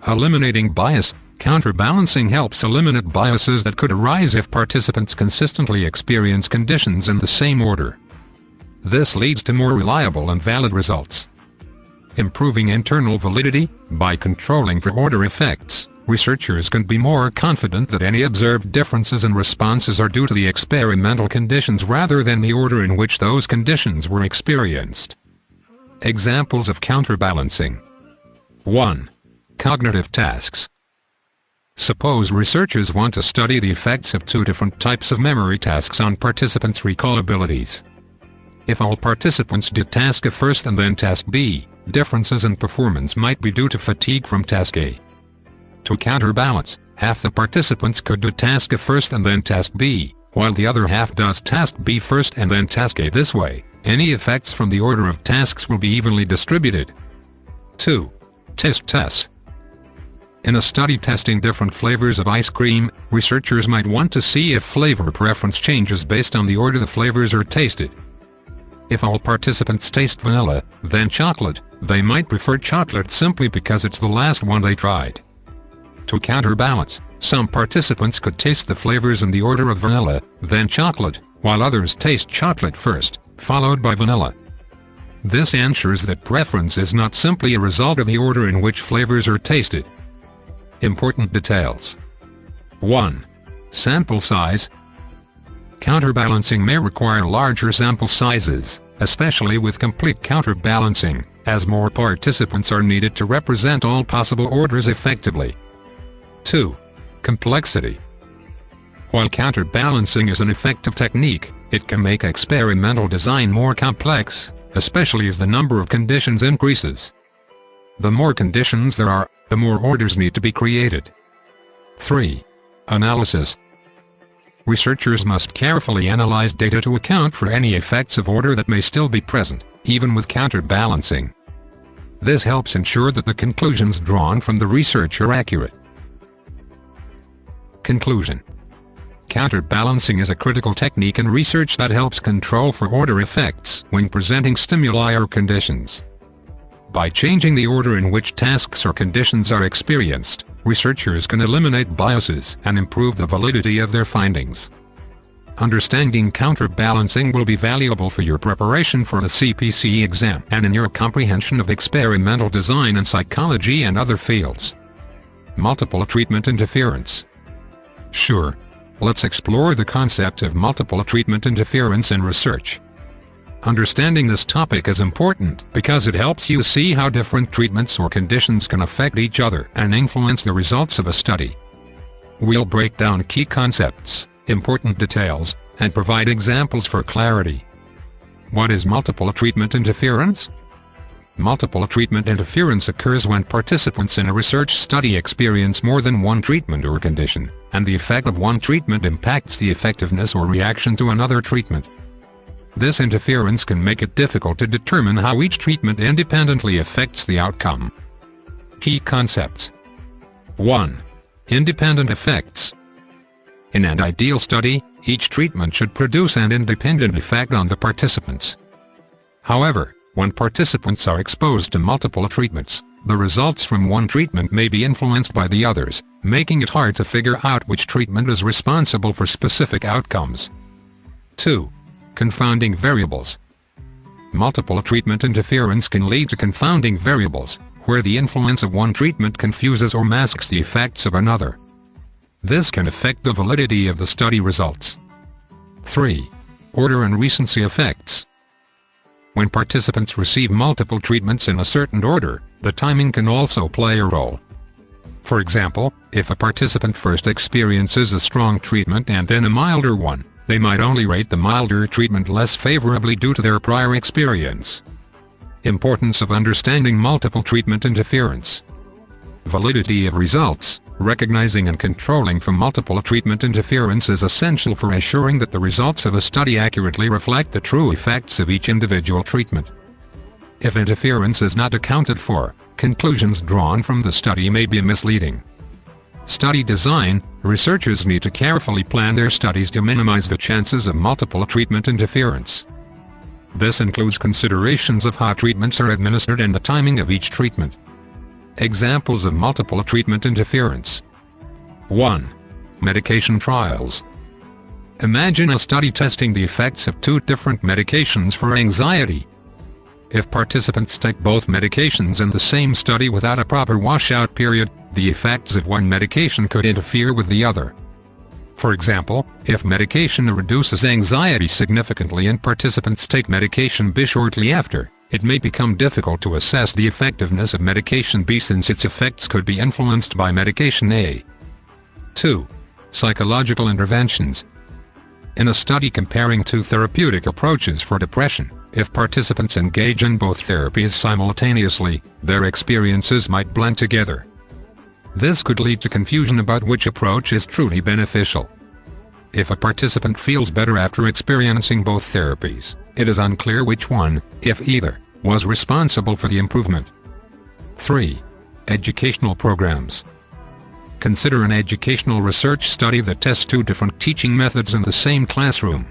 Eliminating bias. Counterbalancing helps eliminate biases that could arise if participants consistently experience conditions in the same order. This leads to more reliable and valid results. Improving internal validity. By controlling for order effects, researchers can be more confident that any observed differences in responses are due to the experimental conditions rather than the order in which those conditions were experienced. Examples of counterbalancing. 1. Cognitive tasks. Suppose researchers want to study the effects of 2 different types of memory tasks on participants' recall abilities. If all participants did task A first and then task B, differences in performance might be due to fatigue from task A. To counterbalance, half the participants could do task A first and then task B, while the other half does task B first and then task A. This way, any effects from the order of tasks will be evenly distributed. 2. Taste tests. In a study testing different flavors of ice cream, researchers might want to see if flavor preference changes based on the order the flavors are tasted. If all participants taste vanilla, then chocolate, they might prefer chocolate simply because it's the last one they tried. To counterbalance, some participants could taste the flavors in the order of vanilla, then chocolate, while others taste chocolate first, followed by vanilla. This ensures that preference is not simply a result of the order in which flavors are tasted. Important details. 1. Sample size. Counterbalancing may require larger sample sizes, especially with complete counterbalancing, as more participants are needed to represent all possible orders effectively. 2. Complexity. While counterbalancing is an effective technique, it can make experimental design more complex, especially as the number of conditions increases. The more conditions there are, the more orders need to be created. 3. Analysis. Researchers must carefully analyze data to account for any effects of order that may still be present, even with counterbalancing. This helps ensure that the conclusions drawn from the research are accurate. Conclusion. Counterbalancing is a critical technique in research that helps control for order effects when presenting stimuli or conditions. By changing the order in which tasks or conditions are experienced, researchers can eliminate biases and improve the validity of their findings. Understanding counterbalancing will be valuable for your preparation for the CPC exam and in your comprehension of experimental design in psychology and other fields. Multiple treatment interference. Sure. Let's explore the concept of multiple treatment interference in research. Understanding this topic is important because it helps you see how different treatments or conditions can affect each other and influence the results of a study. We'll break down key concepts, important details, and provide examples for clarity. What is multiple treatment interference? Multiple treatment interference occurs when participants in a research study experience more than one treatment or condition, and the effect of one treatment impacts the effectiveness or reaction to another treatment. This interference can make it difficult to determine how each treatment independently affects the outcome. Key concepts. 1. Independent effects. In an ideal study, each treatment should produce an independent effect on the participants. However, when participants are exposed to multiple treatments, the results from one treatment may be influenced by the others, making it hard to figure out which treatment is responsible for specific outcomes. 2. Confounding variables. Multiple treatment interference can lead to confounding variables, where the influence of one treatment confuses or masks the effects of another. This can affect the validity of the study results. 3. Order and recency effects. When participants receive multiple treatments in a certain order, the timing can also play a role. For example, if a participant first experiences a strong treatment and then a milder one, they might only rate the milder treatment less favorably due to their prior experience. Importance of understanding multiple treatment interference. Validity of results. Recognizing and controlling for multiple treatment interference is essential for ensuring that the results of a study accurately reflect the true effects of each individual treatment. If interference is not accounted for, conclusions drawn from the study may be misleading. Study design. Researchers need to carefully plan their studies to minimize the chances of multiple treatment interference. This includes considerations of how treatments are administered and the timing of each treatment. Examples of multiple treatment interference. 1. Medication trials. Imagine a study testing the effects of two different medications for anxiety. If participants take both medications in the same study without a proper washout period, the effects of one medication could interfere with the other. For example, if medication A reduces anxiety significantly and participants take medication B shortly after, it may become difficult to assess the effectiveness of medication B since its effects could be influenced by medication A. 2. Psychological interventions. In a study comparing two therapeutic approaches for depression, if participants engage in both therapies simultaneously, their experiences might blend together. This could lead to confusion about which approach is truly beneficial. If a participant feels better after experiencing both therapies, it is unclear which one, if either, was responsible for the improvement. 3. Educational programs. Consider an educational research study that tests two different teaching methods in the same classroom.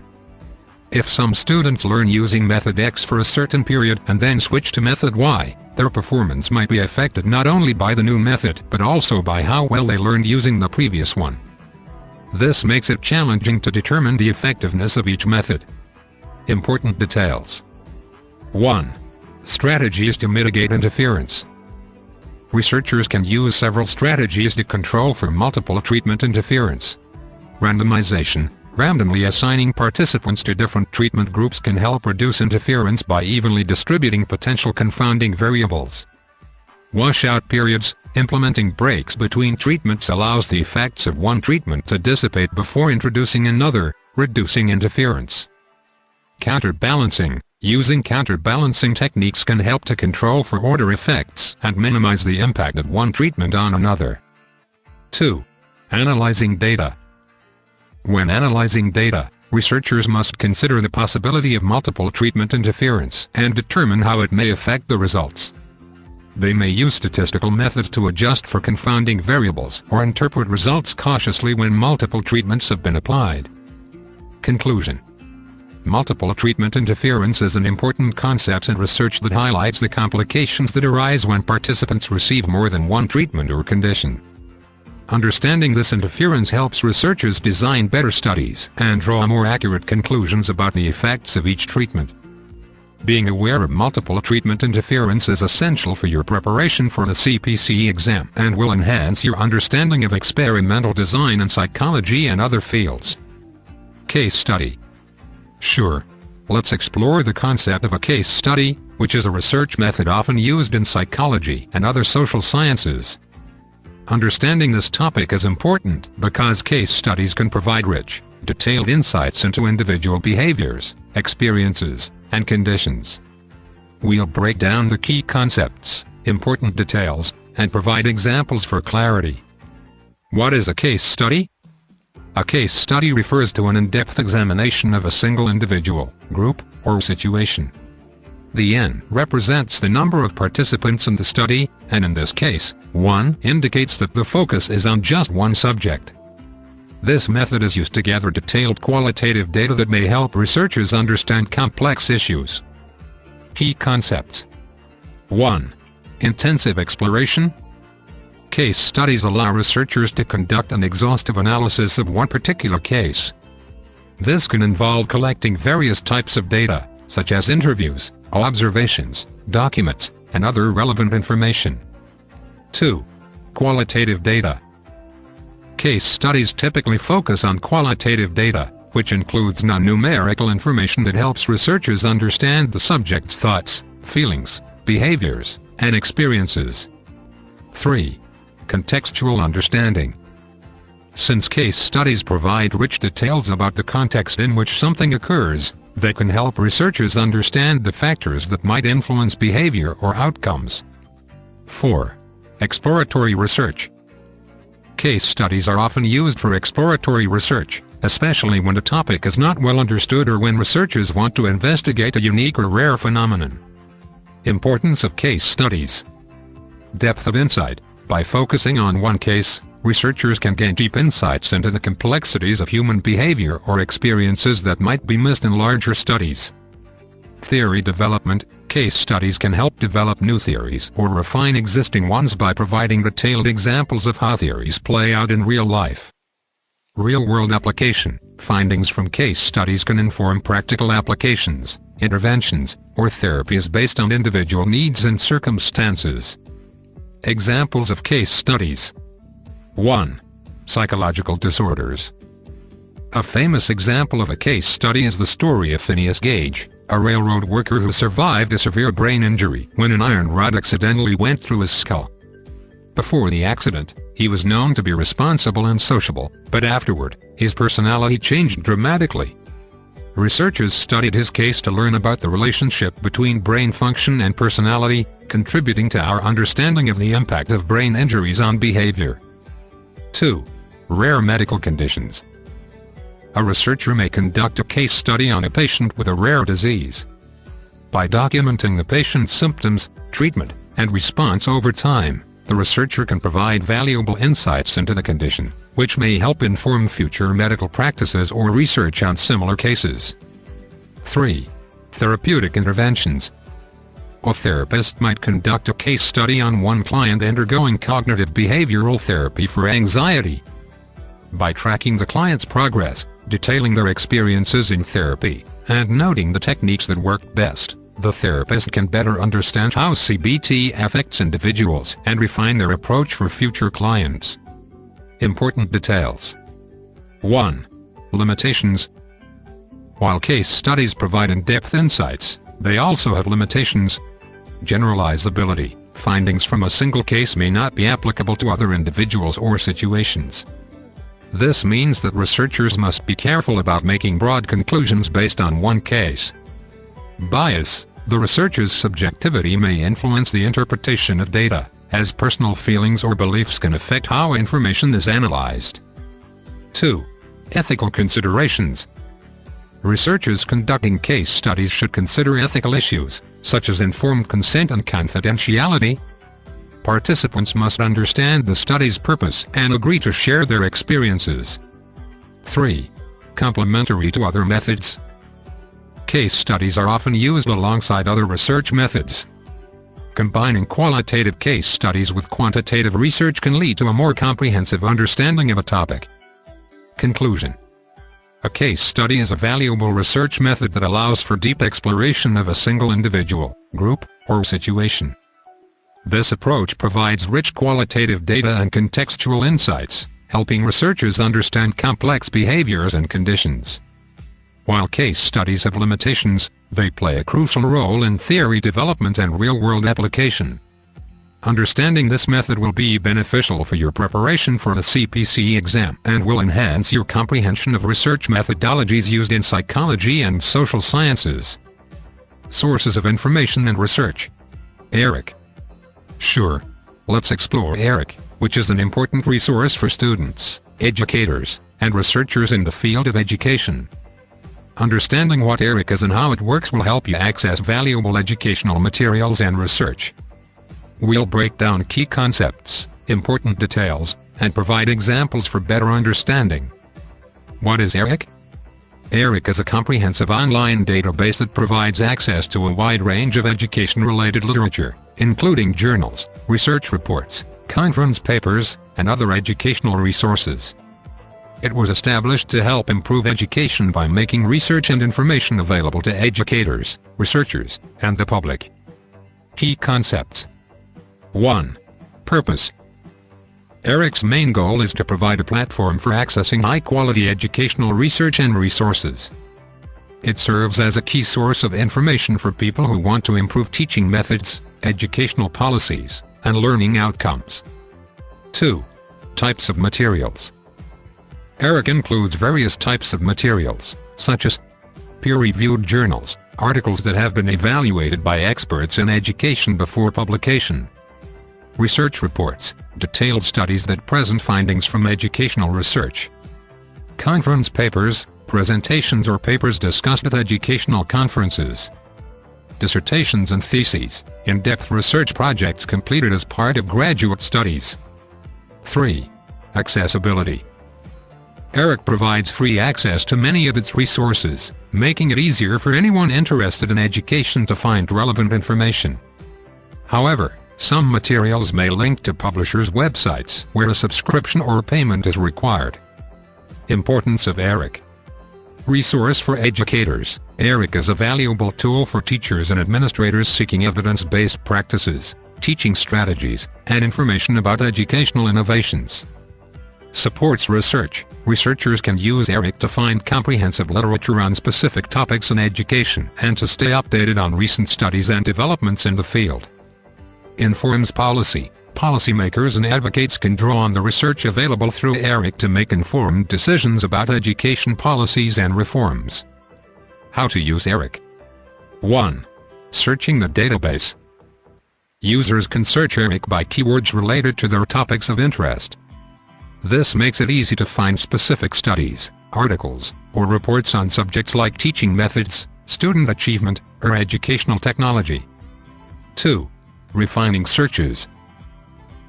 If some students learn using method X for a certain period and then switch to method Y, their performance might be affected not only by the new method but also by how well they learned using the previous one. This makes it challenging to determine the effectiveness of each method. Important details. 1. Strategies to mitigate interference. Researchers can use several strategies to control for multiple treatment interference. Randomization. Randomly assigning participants to different treatment groups can help reduce interference by evenly distributing potential confounding variables. Washout periods. Implementing breaks between treatments allows the effects of one treatment to dissipate before introducing another, reducing interference. Counterbalancing. Using counterbalancing techniques can help to control for order effects and minimize the impact of one treatment on another. 2. Analyzing data. When analyzing data, researchers must consider the possibility of multiple treatment interference and determine how it may affect the results. They may use statistical methods to adjust for confounding variables or interpret results cautiously when multiple treatments have been applied. Conclusion. Multiple treatment interference is an important concept in research that highlights the complications that arise when participants receive more than one treatment or condition. Understanding this interference helps researchers design better studies and draw more accurate conclusions about the effects of each treatment. Being aware of multiple treatment interference is essential for your preparation for the CPC exam and will enhance your understanding of experimental design in psychology and other fields. Case study. Sure. Let's explore the concept of a case study, which is a research method often used in psychology and other social sciences. Understanding this topic is important because case studies can provide rich, detailed insights into individual behaviors, experiences, and conditions. We'll break down the key concepts, important details, and provide examples for clarity. What is a case study? A case study refers to an in-depth examination of a single individual, group, or situation. The N represents the number of participants in the study, and in this case, 1 indicates that the focus is on just one subject. This method is used to gather detailed qualitative data that may help researchers understand complex issues. Key concepts. 1. Intensive exploration. Case studies allow researchers to conduct an exhaustive analysis of one particular case. This can involve collecting various types of data, such as interviews, observations, documents, and other relevant information. 2. Qualitative data. Case studies typically focus on qualitative data, which includes non-numerical information that helps researchers understand the subject's thoughts, feelings, behaviors, and experiences. 3. Contextual understanding. Since case studies provide rich details about the context in which something occurs, they can help researchers understand the factors that might influence behavior or outcomes. 4. Exploratory research. Case studies are often used for exploratory research, especially when a topic is not well understood or when researchers want to investigate a unique or rare phenomenon. Importance of case studies. Depth of insight. By focusing on one case, researchers can gain deep insights into the complexities of human behavior or experiences that might be missed in larger studies. Theory development. Case studies can help develop new theories or refine existing ones by providing detailed examples of how theories play out in real life. Real-world application. Findings from case studies can inform practical applications, interventions, or therapies based on individual needs and circumstances. Examples of case studies. 1. Psychological disorders. A famous example of a case study is the story of Phineas Gage, a railroad worker who survived a severe brain injury when an iron rod accidentally went through his skull. Before the accident, he was known to be responsible and sociable, but afterward, his personality changed dramatically. Researchers studied his case to learn about the relationship between brain function and personality, contributing to our understanding of the impact of brain injuries on behavior. 2. Rare medical conditions. A researcher may conduct a case study on a patient with a rare disease. By documenting the patient's symptoms, treatment, and response over time, the researcher can provide valuable insights into the condition, which may help inform future medical practices or research on similar cases. 3. Therapeutic interventions. A therapist might conduct a case study on one client undergoing cognitive behavioral therapy for anxiety. By tracking the client's progress, detailing their experiences in therapy, and noting the techniques that work best, the therapist can better understand how CBT affects individuals and refine their approach for future clients. Important details. 1. Limitations. While case studies provide in-depth insights, they also have limitations. Generalizability. Findings from a single case may not be applicable to other individuals or situations. This means that researchers must be careful about making broad conclusions based on one case. Bias. The researcher's subjectivity may influence the interpretation of data, as personal feelings or beliefs can affect how information is analyzed. 2. Ethical considerations. Researchers conducting case studies should consider ethical issues, such as informed consent and confidentiality. Participants must understand the study's purpose and agree to share their experiences. 3. Complementary to other methods. Case studies are often used alongside other research methods. Combining qualitative case studies with quantitative research can lead to a more comprehensive understanding of a topic. Conclusion. A case study is a valuable research method that allows for deep exploration of a single individual, group, or situation. This approach provides rich qualitative data and contextual insights, helping researchers understand complex behaviors and conditions. While case studies have limitations, they play a crucial role in theory development and real-world application. Understanding this method will be beneficial for your preparation for the CPC exam and will enhance your comprehension of research methodologies used in psychology and social sciences. Sources of information and research. ERIC. Sure. Let's explore ERIC, which is an important resource for students, educators, and researchers in the field of education. Understanding what ERIC is and how it works will help you access valuable educational materials and research. We'll break down key concepts, important details, and provide examples for better understanding. What is ERIC? ERIC is a comprehensive online database that provides access to a wide range of education-related literature, including journals, research reports, conference papers, and other educational resources. It was established to help improve education by making research and information available to educators, researchers, and the public. Key concepts. 1. Purpose. ERIC's main goal is to provide a platform for accessing high-quality educational research and resources. It serves as a key source of information for people who want to improve teaching methods, educational policies, and learning outcomes. 2. Types of materials. ERIC includes various types of materials, such as peer-reviewed journals, articles that have been evaluated by experts in education before publication, research reports, detailed studies that present findings from educational research, conference papers, presentations or papers discussed at educational conferences, dissertations and theses, in-depth research projects completed as part of graduate studies. 3. Accessibility. ERIC provides free access to many of its resources, making it easier for anyone interested in education to find relevant information. However, some materials may link to publishers' websites where a subscription or payment is required. Importance of ERIC. Resource for educators. ERIC is a valuable tool for teachers and administrators seeking evidence-based practices, teaching strategies, and information about educational innovations. Supports research. Researchers can use ERIC to find comprehensive literature on specific topics in education and to stay updated on recent studies and developments in the field. Informs policy. Policymakers and advocates can draw on the research available through ERIC to make informed decisions about education policies and reforms. How to use ERIC. 1. Searching the database. Users can search ERIC by keywords related to their topics of interest. This makes it easy to find specific studies, articles, or reports on subjects like teaching methods, student achievement, or educational technology. 2. Refining searches.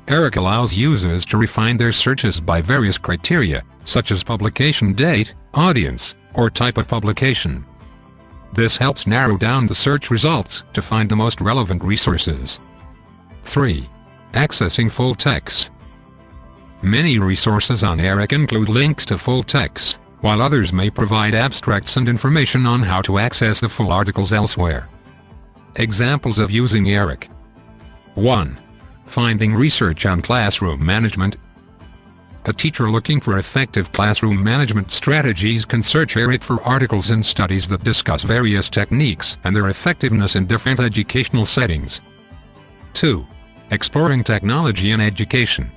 ERIC allows users to refine their searches by various criteria, such as publication date, audience, or type of publication. This helps narrow down the search results to find the most relevant resources. 3. Accessing full text. Many resources on ERIC include links to full texts, while others may provide abstracts and information on how to access the full articles elsewhere. Examples of using ERIC. 1. Finding research on classroom management. A teacher looking for effective classroom management strategies can search ERIC for articles and studies that discuss various techniques and their effectiveness in different educational settings. 2. Exploring technology in education.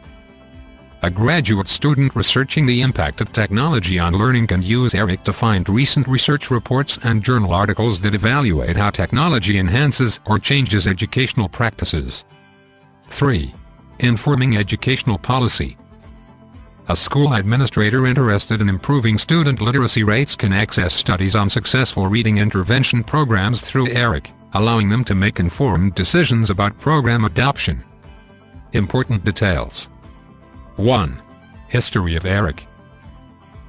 A graduate student researching the impact of technology on learning can use ERIC to find recent research reports and journal articles that evaluate how technology enhances or changes educational practices. 3. Informing educational policy. A school administrator interested in improving student literacy rates can access studies on successful reading intervention programs through ERIC, allowing them to make informed decisions about program adoption. Important details. 1. History of ERIC.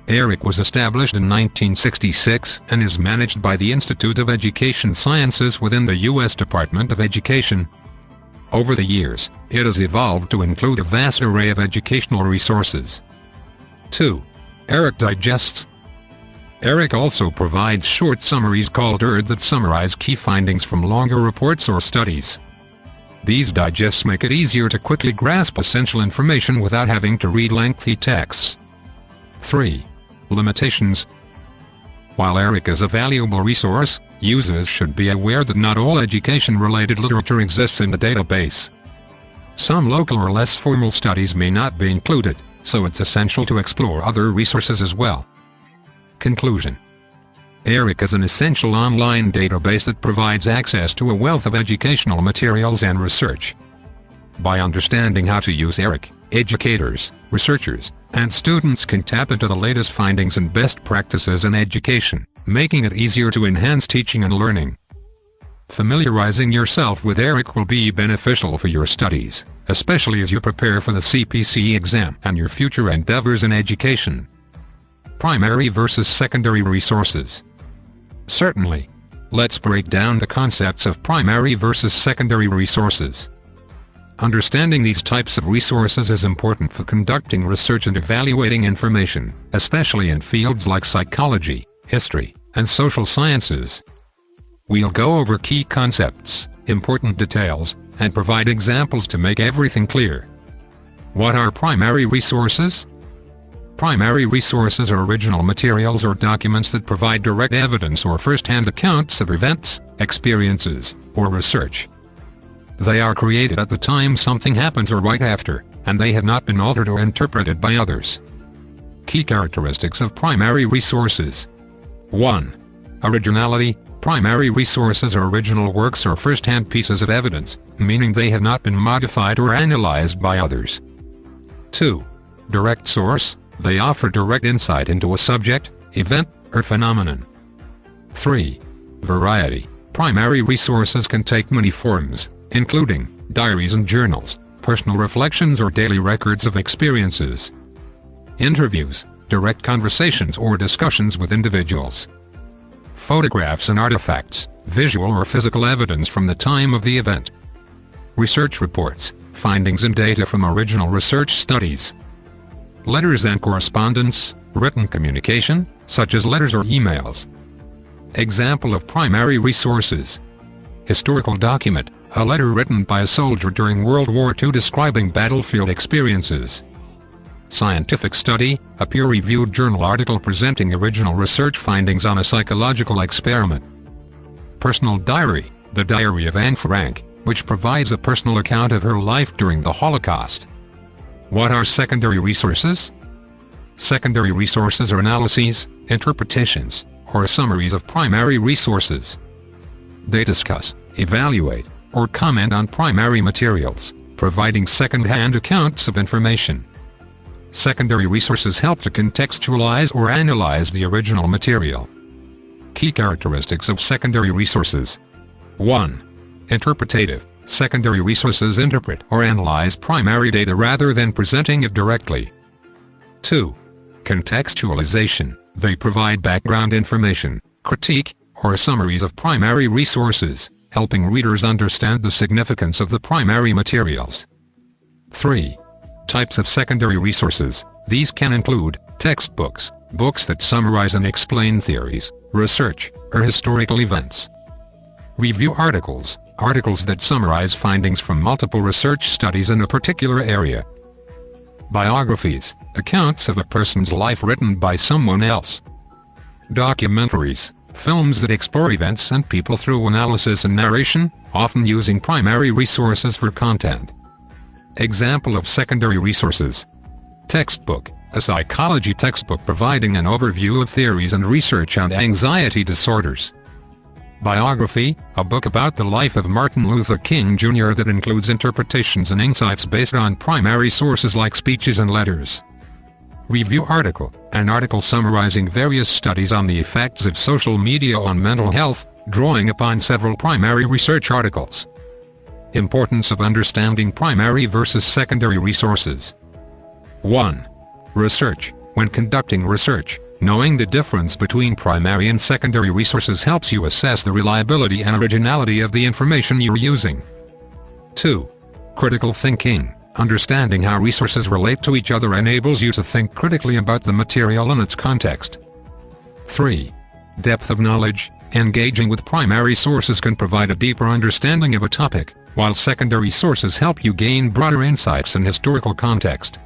ERIC was established in 1966 and is managed by the Institute of Education Sciences within the U.S. Department of Education. Over the years, it has evolved to include a vast array of educational resources. 2. ERIC Digests. ERIC also provides short summaries called ERD that summarize key findings from longer reports or studies. These digests make it easier to quickly grasp essential information without having to read lengthy texts. 3. Limitations. While ERIC is a valuable resource, users should be aware that not all education-related literature exists in the database. Some local or less formal studies may not be included, so it's essential to explore other resources as well. Conclusion. ERIC is an essential online database that provides access to a wealth of educational materials and research. By understanding how to use ERIC, educators, researchers, and students can tap into the latest findings and best practices in education, making it easier to enhance teaching and learning. Familiarizing yourself with ERIC will be beneficial for your studies, especially as you prepare for the CPC exam and your future endeavors in education. Primary versus secondary resources. Certainly. Let's break down the concepts of primary versus secondary resources. Understanding these types of resources is important for conducting research and evaluating information, especially in fields like psychology, history, and social sciences. We'll go over key concepts, important details, and provide examples to make everything clear. What are primary resources? Primary resources are original materials or documents that provide direct evidence or first-hand accounts of events, experiences, or research. They are created at the time something happens or right after, and they have not been altered or interpreted by others. Key characteristics of primary resources. 1. Originality. Primary resources are original works or first-hand pieces of evidence, meaning they have not been modified or analyzed by others. 2. Direct source. They offer direct insight into a subject, event, or phenomenon. 3. Variety. Primary resources can take many forms, including diaries and journals, personal reflections or daily records of experiences. Interviews, direct conversations or discussions with individuals. Photographs and artifacts, visual or physical evidence from the time of the event. Research reports, findings and data from original research studies. Letters and correspondence, written communication, such as letters or emails. Example of primary resources. Historical document, a letter written by a soldier during World War II describing battlefield experiences. Scientific study, a peer-reviewed journal article presenting original research findings on a psychological experiment. Personal diary, the diary of Anne Frank, which provides a personal account of her life during the Holocaust. What are secondary resources? Secondary resources are analyses, interpretations, or summaries of primary resources. They discuss, evaluate, or comment on primary materials, providing second-hand accounts of information. Secondary resources help to contextualize or analyze the original material. Key characteristics of secondary resources. 1. Interpretative. Secondary resources interpret or analyze primary data rather than presenting it directly. 2. Contextualization. They provide background information, critique, or summaries of primary resources, helping readers understand the significance of the primary materials. 3. Types of secondary resources. These can include textbooks, books that summarize and explain theories, research, or historical events. Review articles. Articles that summarize findings from multiple research studies in a particular area. Biographies, accounts of a person's life written by someone else. Documentaries, films that explore events and people through analysis and narration, often using primary resources for content. Example of secondary resources. Textbook, a psychology textbook providing an overview of theories and research on anxiety disorders. Biography, a book about the life of Martin Luther King Jr. that includes interpretations and insights based on primary sources like speeches and letters. Review article, an article summarizing various studies on the effects of social media on mental health, drawing upon several primary research articles. Importance of understanding primary versus secondary resources. 1. Research. When conducting research, knowing the difference between primary and secondary resources helps you assess the reliability and originality of the information you're using. 2. Critical thinking. Understanding how resources relate to each other enables you to think critically about the material and its context. 3. Depth of knowledge. Engaging with primary sources can provide a deeper understanding of a topic, while secondary sources help you gain broader insights and historical context.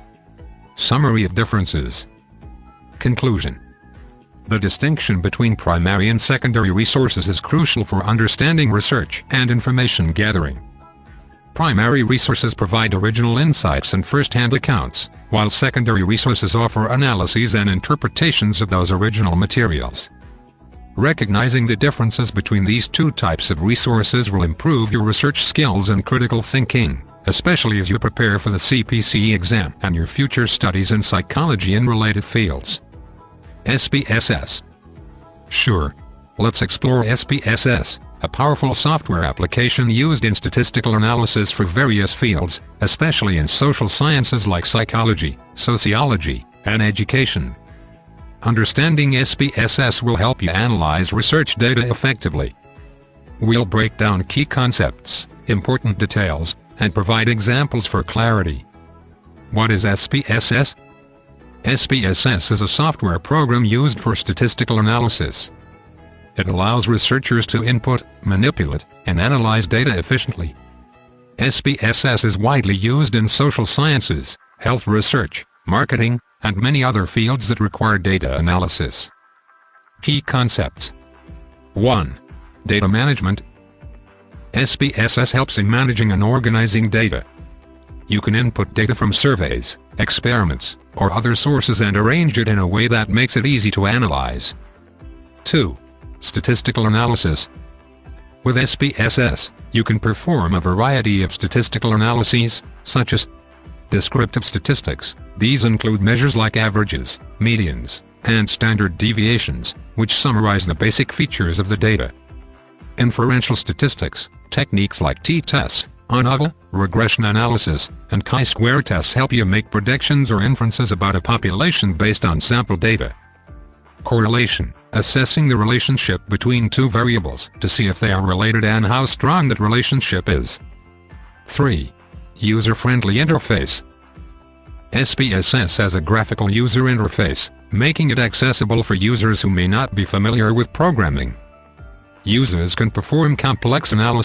Summary of differences. Conclusion. The distinction between primary and secondary resources is crucial for understanding research and information gathering. Primary resources provide original insights and first-hand accounts, while secondary resources offer analyses and interpretations of those original materials. Recognizing the differences between these two types of resources will improve your research skills and critical thinking, especially as you prepare for the CPC exam and your future studies in psychology and related fields. SPSS. Sure. Let's explore SPSS, a powerful software application used in statistical analysis for various fields, especially in social sciences like psychology, sociology, and education. Understanding SPSS will help you analyze research data effectively. We'll break down key concepts, important details, and provide examples for clarity. What is SPSS? SPSS is a software program used for statistical analysis. It allows researchers to input, manipulate, and analyze data efficiently. SPSS is widely used in social sciences, health research, marketing, and many other fields that require data analysis. Key concepts. 1. Data management. SPSS helps in managing and organizing data. You can input data from surveys, experiments, or other sources and arrange it in a way that makes it easy to analyze. 2. Statistical analysis. With SPSS, you can perform a variety of statistical analyses, such as descriptive statistics. These include measures like averages, medians, and standard deviations, which summarize the basic features of the data. Inferential statistics. Techniques like t-tests, ANOVA, regression analysis, and chi-square tests help you make predictions or inferences about a population based on sample data. Correlation. Assessing the relationship between two variables to see if they are related and how strong that relationship is. 3. User-friendly interface. SPSS has a graphical user interface, making it accessible for users who may not be familiar with programming. Users can perform complex analysis